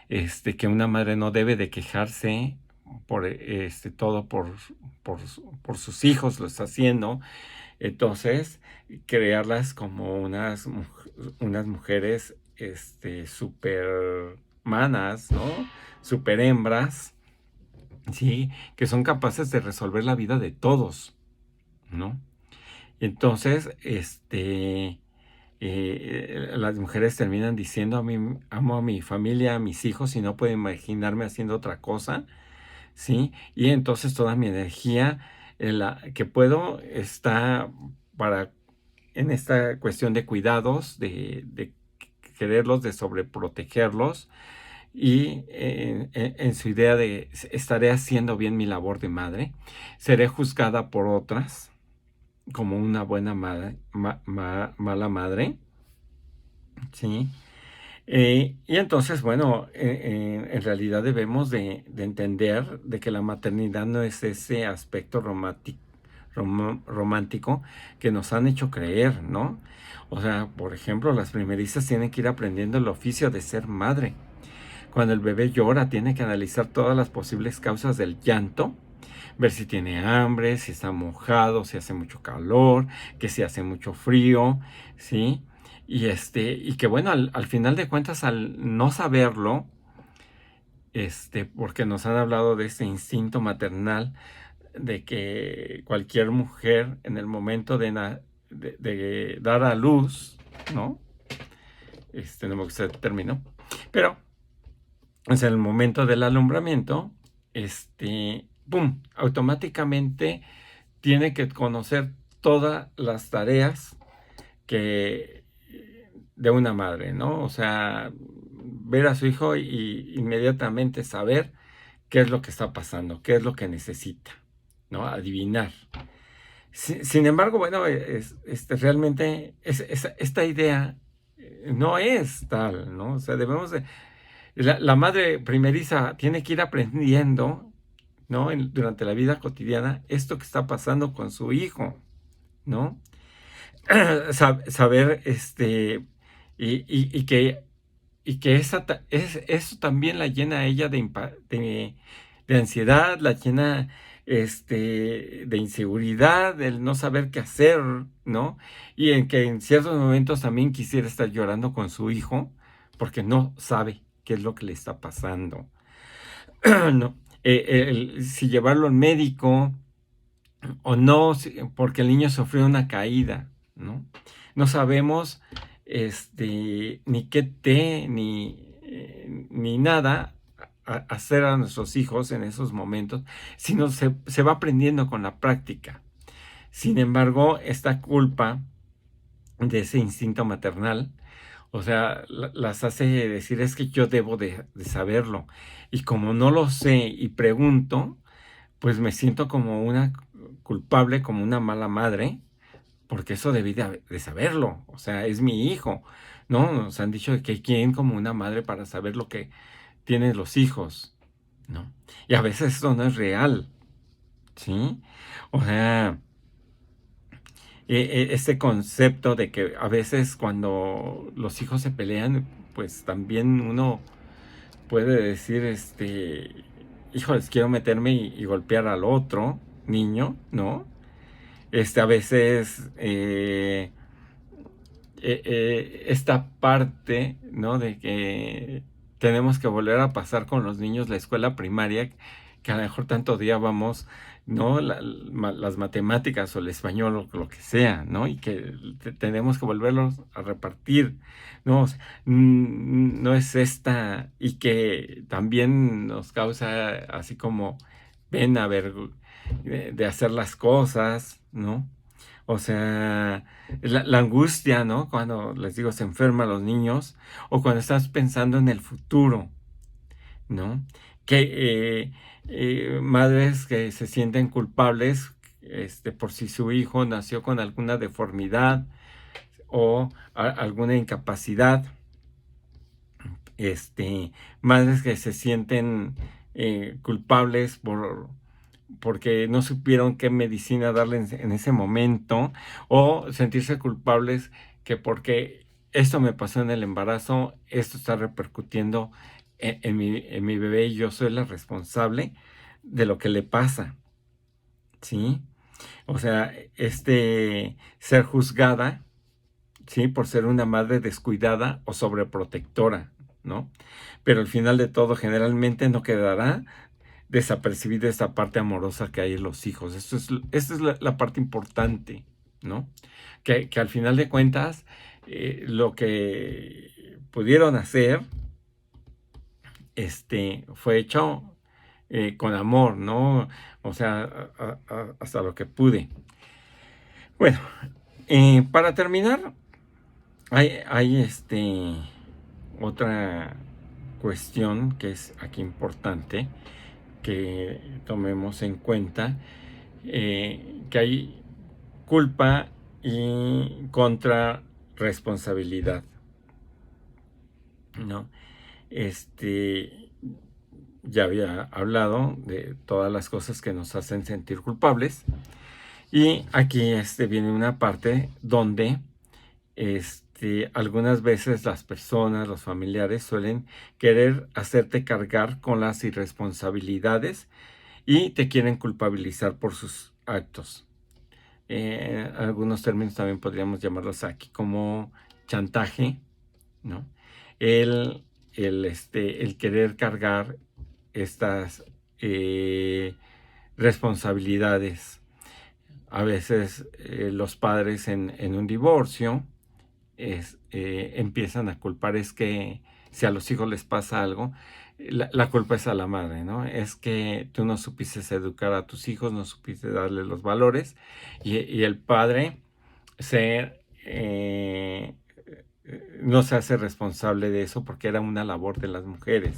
que una madre no debe de quejarse por todo por, por sus hijos, lo está haciendo. Entonces, crearlas como unas mujeres, supermanas, ¿no? Super hembras, ¿sí? Que son capaces de resolver la vida de todos, ¿no? Entonces, las mujeres terminan diciendo: a mí amo a mi familia, a mis hijos, y no puedo imaginarme haciendo otra cosa, ¿sí? Y entonces toda mi energía, que puedo, está para en esta cuestión de cuidados, de quererlos, de sobreprotegerlos, y en su idea de estaré haciendo bien mi labor de madre, seré juzgada por otras como una buena madre, mala madre, ¿sí? Y entonces, bueno, en realidad debemos de entender de que la maternidad no es ese aspecto romántico que nos han hecho creer, ¿no? O sea, por ejemplo, las primerizas tienen que ir aprendiendo el oficio de ser madre. Cuando el bebé llora, tiene que analizar todas las posibles causas del llanto, ver si tiene hambre, si está mojado, si hace mucho calor, que si hace mucho frío, ¿sí? Y que bueno, al final de cuentas, al no saberlo, porque nos han hablado de este instinto maternal, de que cualquier mujer en el momento de dar a luz, ¿no? No me gusta el término, pero es el momento del alumbramiento, ¡pum! Automáticamente tiene que conocer todas las tareas que de una madre, ¿no? O sea, ver a su hijo y inmediatamente saber qué es lo que está pasando, qué es lo que necesita, ¿no? Adivinar. Sin embargo, bueno, realmente esta idea no es tal, ¿no? O sea, la madre primeriza tiene que ir aprendiendo, ¿no? Durante la vida cotidiana, esto que está pasando con su hijo, ¿no? Saber, y que eso también la llena a ella de ansiedad, la llena, de inseguridad, del no saber qué hacer, ¿no? Y en que en ciertos momentos también quisiera estar llorando con su hijo porque no sabe qué es lo que le está pasando, ¿no? Si llevarlo al médico o no, porque el niño sufrió una caída, ¿no? No sabemos, ni qué té, ni nada hacer a nuestros hijos en esos momentos, sino se va aprendiendo con la práctica. Sin embargo, esta culpa de ese instinto maternal, o sea, las hace decir, es que yo debo de saberlo. Y como no lo sé y pregunto, pues me siento como una culpable, como una mala madre, porque eso debí de saberlo. O sea, es mi hijo, ¿no? Nos han dicho que quién como una madre para saber lo que tienen los hijos, ¿no? Y a veces eso no es real, ¿sí? O sea, este concepto de que a veces cuando los hijos se pelean, pues también uno puede decir, híjoles, quiero meterme y golpear al otro niño, ¿no? A veces esta parte, ¿no? De que tenemos que volver a pasar con los niños la escuela primaria, que a lo mejor tanto odiábamos, ¿no? Las matemáticas o el español o lo que sea, ¿no? Y que tenemos que volverlos a repartir, ¿no? O sea, no es esta, y que también nos causa así como pena ver de hacer las cosas, ¿no? O sea, la angustia, ¿no? Cuando les digo se enferman los niños, o cuando estás pensando en el futuro, ¿no? Que madres que se sienten culpables, por si su hijo nació con alguna deformidad o alguna incapacidad, madres que se sienten culpables porque no supieron qué medicina darle en ese momento, o sentirse culpables que porque esto me pasó en el embarazo, esto está repercutiendo en mi bebé y yo soy la responsable de lo que le pasa, ¿sí? O sea, ser juzgada, ¿sí? Por ser una madre descuidada o sobreprotectora, ¿no? Pero al final de todo, generalmente no quedará desapercibida esta parte amorosa que hay en los hijos. Esta es la parte importante, ¿no? Que al final de cuentas, lo que pudieron hacer, fue hecho con amor, ¿no? O sea, hasta lo que pude. Bueno, para terminar, hay otra cuestión que es aquí importante que tomemos en cuenta, que hay culpa y contra responsabilidad, ¿no? Ya había hablado de todas las cosas que nos hacen sentir culpables, y aquí viene una parte donde algunas veces las personas, los familiares suelen querer hacerte cargar con las irresponsabilidades y te quieren culpabilizar por sus actos. Algunos términos también podríamos llamarlos aquí como chantaje, ¿no? El, el querer cargar estas responsabilidades. A veces los padres en un divorcio empiezan a culpar, es que si a los hijos les pasa algo, la culpa es a la madre, ¿no? Es que tú no supiste educar a tus hijos, no supiste darles los valores, y el padre no se hace responsable de eso porque era una labor de las mujeres,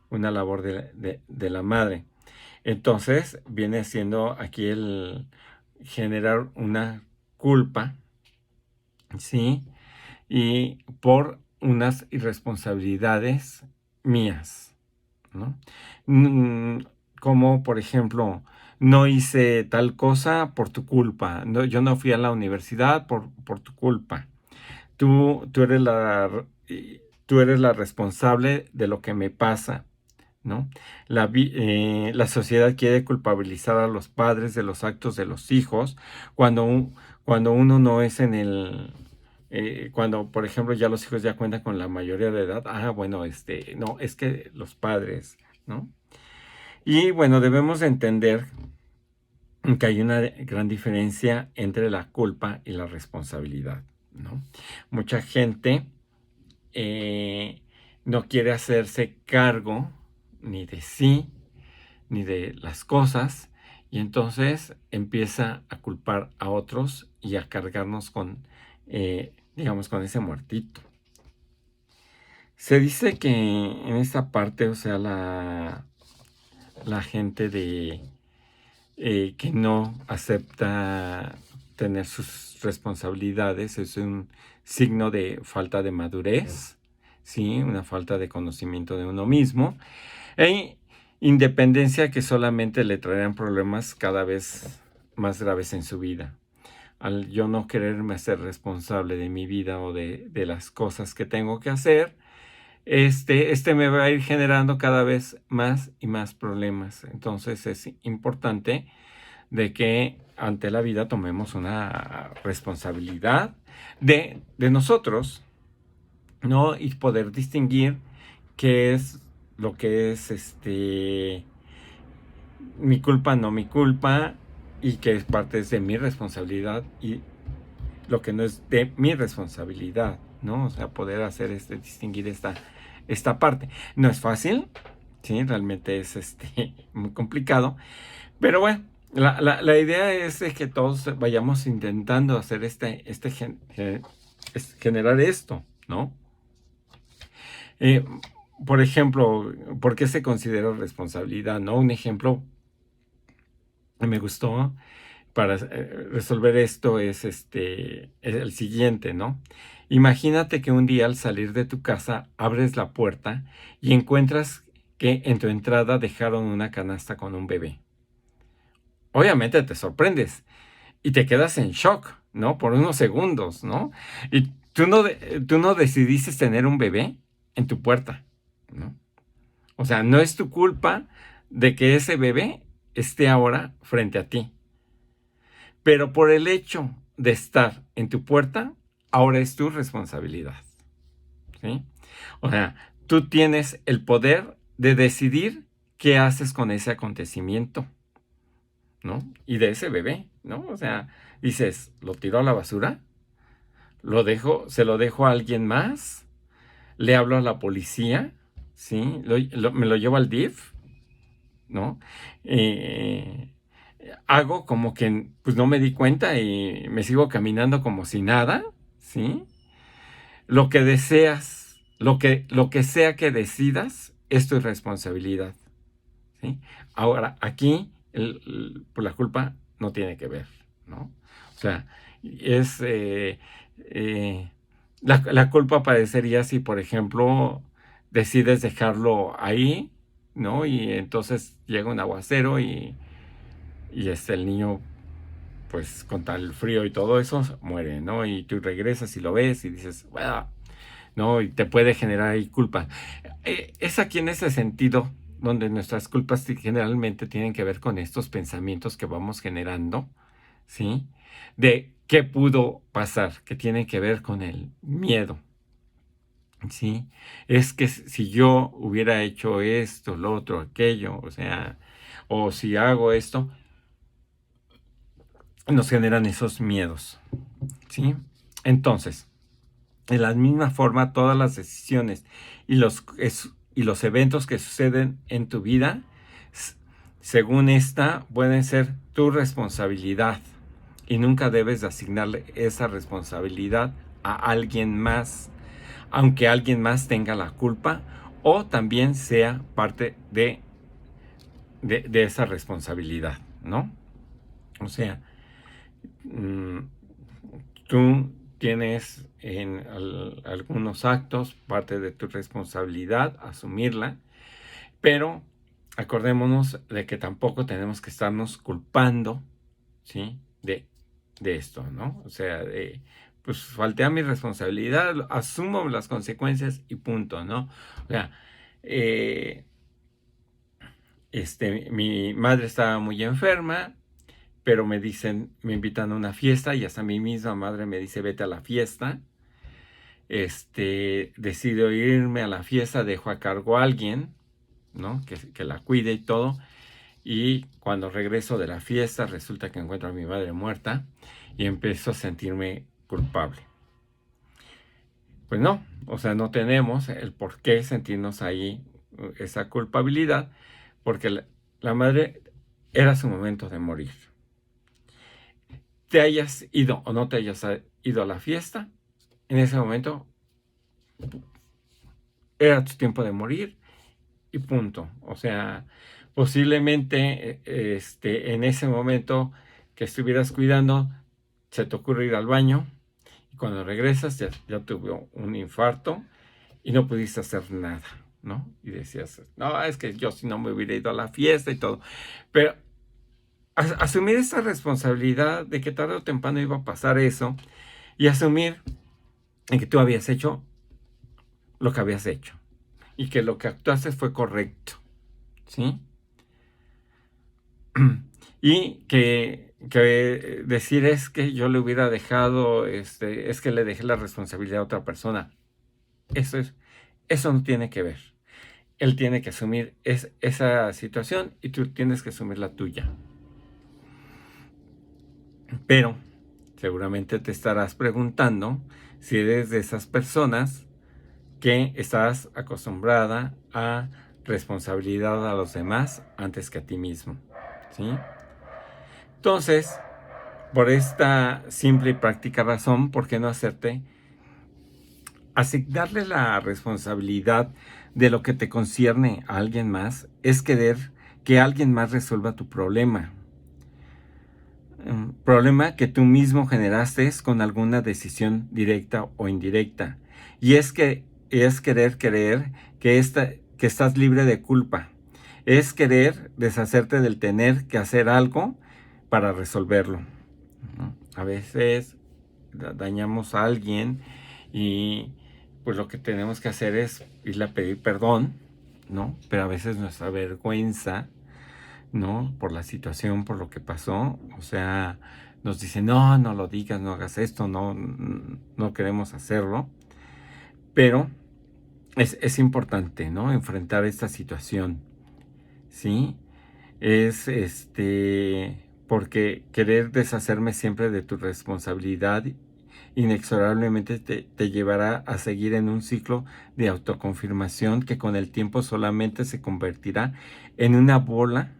una labor de la madre. Entonces viene siendo aquí el generar una culpa, ¿sí? Y por unas irresponsabilidades mías, ¿no? Como, por ejemplo, no hice tal cosa por tu culpa, no, yo no fui a la universidad por tu culpa. Tú tú eres la responsable de lo que me pasa, ¿no? La sociedad quiere culpabilizar a los padres de los actos de los hijos cuando uno no es cuando, por ejemplo, ya los hijos ya cuentan con la mayoría de edad. Bueno, no, es que los padres, ¿no? Y bueno, debemos de entender que hay una gran diferencia entre la culpa y la responsabilidad, ¿no? Mucha gente no quiere hacerse cargo ni de sí, ni de las cosas, y entonces empieza a culpar a otros y a cargarnos con, digamos, con ese muertito. Se dice que en esta parte, o sea, la gente que no acepta tener sus responsabilidades es un signo de falta de madurez, ¿sí? Una falta de conocimiento de uno mismo e independencia que solamente le traerán problemas cada vez más graves en su vida. Al yo no quererme hacer responsable de mi vida o de las cosas que tengo que hacer, me va a ir generando cada vez más y más problemas. Entonces es importante de que ante la vida tomemos una responsabilidad de nosotros, ¿no? Y poder distinguir qué es lo que es mi culpa, no mi culpa, y que es parte de mi responsabilidad y lo que no es de mi responsabilidad, ¿no? O sea, poder hacer distinguir esta parte. No es fácil, ¿sí? Realmente es muy complicado, pero bueno, la idea es de que todos vayamos intentando hacer generar esto, ¿no? Eh, por ejemplo, ¿por qué se considera responsabilidad, no? Un ejemplo que me gustó para resolver esto es el siguiente, ¿no? Imagínate que un día al salir de tu casa abres la puerta y encuentras que en tu entrada dejaron una canasta con un bebé. Obviamente te sorprendes y te quedas en shock, ¿no? Por unos segundos, ¿no? Y tú no decidiste tener un bebé en tu puerta, ¿no? O sea, no es tu culpa de que ese bebé esté ahora frente a ti. Pero por el hecho de estar en tu puerta, ahora es tu responsabilidad, ¿sí? O sea, tú tienes el poder de decidir qué haces con ese acontecimiento, ¿no? Y de ese bebé, ¿no? O sea, dices, ¿lo tiro a la basura? ¿Se lo dejo a alguien más? ¿Le hablo a la policía? ¿Sí? ¿Me lo llevo al DIF? ¿No? Hago como que pues no me di cuenta y me sigo caminando como si nada, ¿sí? Lo que deseas, lo que sea que decidas, es tu responsabilidad, ¿sí? Ahora, aquí pues la culpa no tiene que ver, ¿no? O sea, es eh, la culpa aparecería si, por ejemplo, decides dejarlo ahí, ¿no? Y entonces llega un aguacero y el niño, pues con tal frío y todo eso, muere, ¿no? Y tú regresas y lo ves y dices, bueno, ¿no? Y te puede generar ahí culpa. Es aquí en ese sentido donde nuestras culpas generalmente tienen que ver con estos pensamientos que vamos generando, ¿sí? De qué pudo pasar, que tienen que ver con el miedo, ¿sí? Es que si yo hubiera hecho esto, lo otro, aquello, o sea, o si hago esto, nos generan esos miedos, ¿sí? Entonces, de la misma forma, todas las decisiones y los eventos que suceden en tu vida, según esta, pueden ser tu responsabilidad y nunca debes de asignarle esa responsabilidad a alguien más, aunque alguien más tenga la culpa o también sea parte de esa responsabilidad, ¿no? O sea, mm, tú tienes en algunos actos parte de tu responsabilidad, asumirla, pero acordémonos de que tampoco tenemos que estarnos culpando, ¿sí? De esto, ¿no? O sea, pues falté a mi responsabilidad, asumo las consecuencias y punto, ¿no? O sea, eh, mi madre estaba muy enferma, pero me invitan a una fiesta y hasta mi misma madre me dice, vete a la fiesta. Decido irme a la fiesta, dejo a cargo a alguien, ¿no? Que la cuide y todo. Y cuando regreso de la fiesta, resulta que encuentro a mi madre muerta y empiezo a sentirme culpable, Pues no, o sea, no tenemos el por qué sentirnos ahí esa culpabilidad, porque la madre era su momento de morir. Te hayas ido o no te hayas ido a la fiesta, en ese momento era tu tiempo de morir y punto. O sea, posiblemente en ese momento que estuvieras cuidando, se te ocurre ir al baño y cuando regresas ya tuvo un infarto y no pudiste hacer nada, ¿no? Y decías, no, es que yo si no me hubiera ido a la fiesta y todo. Pero asumir esa responsabilidad de que tarde o temprano iba a pasar eso y asumir en que tú habías hecho lo que habías hecho y que lo que actuaste fue correcto, ¿sí? Y que decir es que yo le hubiera dejado, es que le dejé la responsabilidad a otra persona. Eso no tiene que ver. Él tiene que asumir esa situación y tú tienes que asumir la tuya. Pero seguramente te estarás preguntando si eres de esas personas que estás acostumbrada a responsabilidad a los demás antes que a ti mismo, ¿sí? Entonces, por esta simple y práctica razón, ¿por qué no hacerte asignarle la responsabilidad de lo que te concierne a alguien más? Es querer que alguien más resuelva tu problema. Un problema que tú mismo generaste con alguna decisión directa o indirecta. Y es que es querer creer que estás libre de culpa. Es querer deshacerte del tener que hacer algo para resolverlo. A veces dañamos a alguien y pues lo que tenemos que hacer es irle a pedir perdón, ¿no? Pero a veces nuestra vergüenza, ¿no? Por la situación, por lo que pasó, o sea, nos dicen, no, no lo digas, no hagas esto, no queremos hacerlo, pero es importante, ¿no? Enfrentar esta situación, ¿sí? Es porque querer deshacerme siempre de tu responsabilidad inexorablemente te llevará a seguir en un ciclo de autoconfirmación que con el tiempo solamente se convertirá en una bola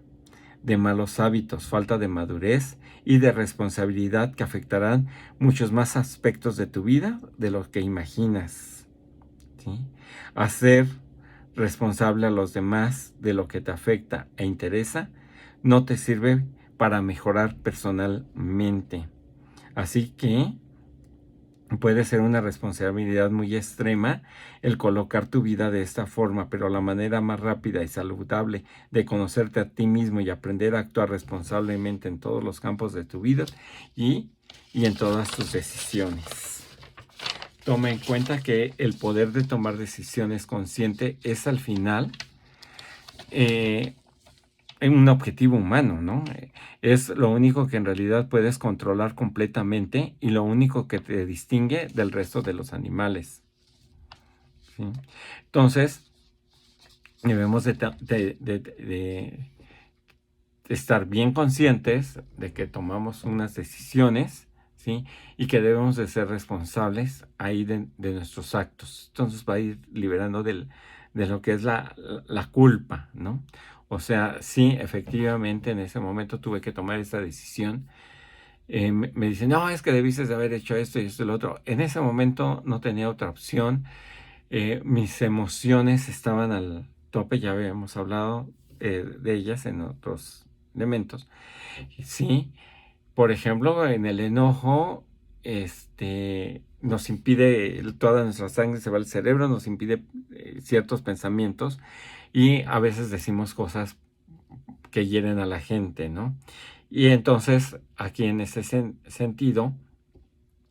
de malos hábitos, falta de madurez y de responsabilidad que afectarán muchos más aspectos de tu vida de lo que imaginas, ¿sí? Hacer responsable a los demás de lo que te afecta e interesa no te sirve para mejorar personalmente. Así que puede ser una responsabilidad muy extrema el colocar tu vida de esta forma, pero la manera más rápida y saludable de conocerte a ti mismo y aprender a actuar responsablemente en todos los campos de tu vida y en todas tus decisiones. Toma en cuenta que el poder de tomar decisiones consciente es al final un objetivo humano, ¿no? Es lo único que en realidad puedes controlar completamente y lo único que te distingue del resto de los animales, ¿sí? Entonces, debemos de estar bien conscientes de que tomamos unas decisiones, ¿sí? Y que debemos de ser responsables ahí de nuestros actos. Entonces va a ir liberando de lo que es la culpa, ¿no? O sea, sí, efectivamente en ese momento tuve que tomar esta decisión. Me dicen, no, es que debiste de haber hecho esto y esto y lo otro. En ese momento no tenía otra opción. Mis emociones estaban al tope, ya habíamos hablado de ellas en otros elementos. Sí, por ejemplo, en el enojo, nos impide, toda nuestra sangre se va al cerebro, nos impide ciertos pensamientos y a veces decimos cosas que hieren a la gente, ¿no? Y entonces, aquí en ese sentido,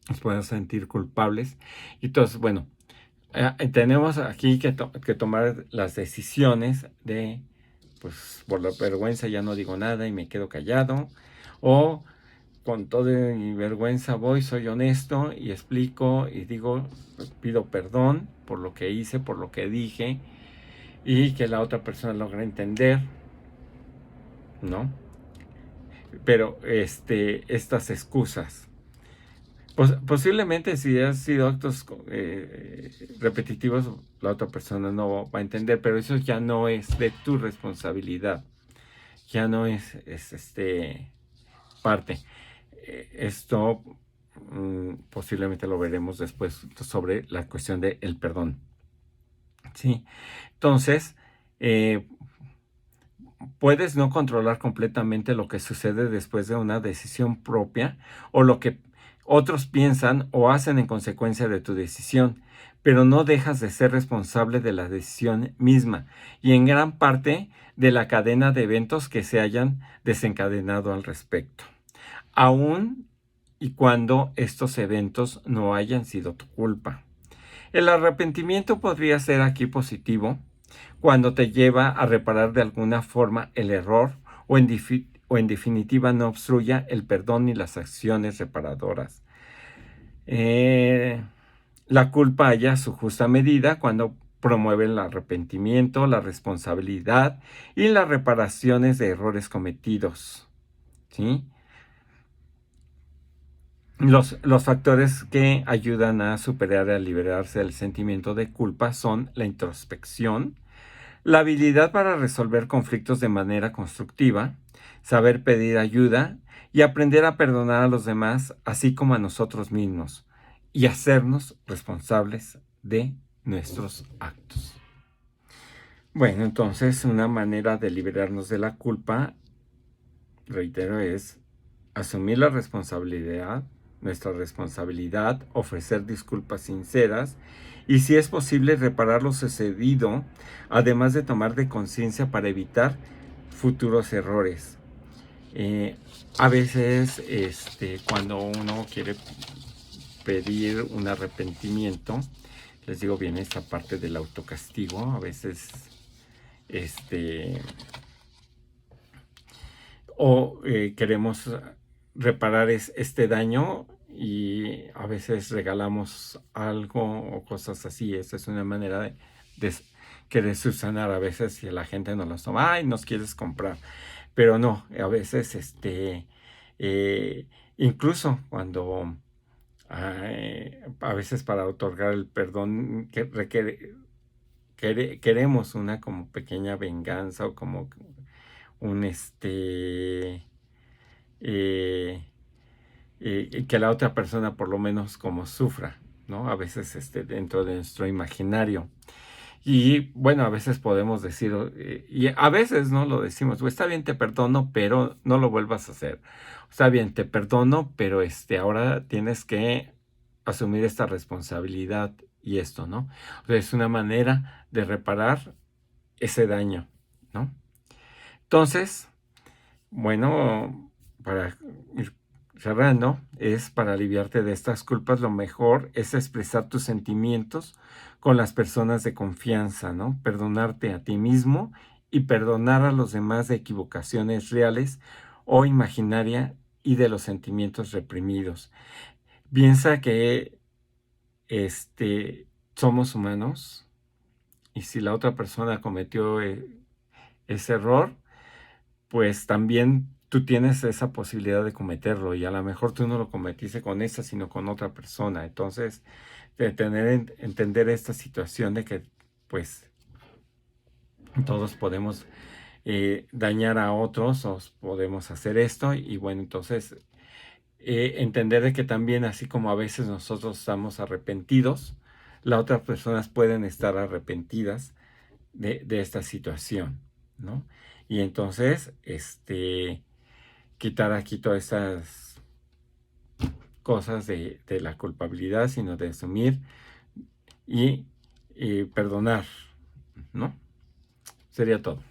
nos podemos sentir culpables. Y entonces, bueno, tenemos aquí que tomar las decisiones de, pues, por la vergüenza ya no digo nada y me quedo callado, o con toda mi vergüenza voy, soy honesto y explico y digo, pido perdón por lo que hice, por lo que dije y que la otra persona logre entender, ¿no? Pero estas excusas, Posiblemente si has sido actos repetitivos, la otra persona no va a entender, pero eso ya no es de tu responsabilidad, ya no es parte. Esto posiblemente lo veremos después sobre la cuestión del perdón. ¿Sí? Entonces, puedes no controlar completamente lo que sucede después de una decisión propia o lo que otros piensan o hacen en consecuencia de tu decisión, pero no dejas de ser responsable de la decisión misma y en gran parte de la cadena de eventos que se hayan desencadenado al respecto, aun y cuando estos eventos no hayan sido tu culpa. El arrepentimiento podría ser aquí positivo cuando te lleva a reparar de alguna forma el error o en definitiva no obstruya el perdón ni las acciones reparadoras. La culpa halla su justa medida cuando promueve el arrepentimiento, la responsabilidad y las reparaciones de errores cometidos. ¿Sí? Los factores que ayudan a superar y a liberarse del sentimiento de culpa son la introspección, la habilidad para resolver conflictos de manera constructiva, saber pedir ayuda y aprender a perdonar a los demás, así como a nosotros mismos, y hacernos responsables de nuestros actos. Bueno, entonces una manera de liberarnos de la culpa, reitero, es asumir la responsabilidad, nuestra responsabilidad, ofrecer disculpas sinceras y si es posible reparar lo sucedido, además de tomar de conciencia para evitar futuros errores. A veces cuando uno quiere pedir un arrepentimiento, les digo bien esta parte del autocastigo, a veces queremos reparar este daño y a veces regalamos algo o cosas así. Esta es una manera de querer subsanar a veces si la gente no los toma. Ay, nos quieres comprar. Pero no, a veces incluso cuando a veces para otorgar el perdón que queremos una como pequeña venganza o como un que la otra persona por lo menos como sufra, ¿no? A veces dentro de nuestro imaginario. Y bueno, a veces podemos decir, y a veces no lo decimos, está bien, te perdono, pero no lo vuelvas a hacer. Está bien, te perdono, pero ahora tienes que asumir esta responsabilidad y esto, ¿no? O sea, es una manera de reparar ese daño, ¿no? Entonces, bueno, para ir cerrando, es para aliviarte de estas culpas, lo mejor es expresar tus sentimientos con las personas de confianza, ¿no? Perdonarte a ti mismo y perdonar a los demás de equivocaciones reales o imaginaria y de los sentimientos reprimidos. Piensa que somos humanos y si la otra persona cometió ese error, pues también tú tienes esa posibilidad de cometerlo y a lo mejor tú no lo cometiste con esa, sino con otra persona. Entonces, de entender esta situación de que, pues, todos podemos dañar a otros o podemos hacer esto y bueno, entonces, entender de que también así como a veces nosotros estamos arrepentidos, las otras personas pueden estar arrepentidas de esta situación, ¿no? Y entonces, quitar aquí todas estas cosas de la culpabilidad, sino de asumir y perdonar, ¿no? Sería todo.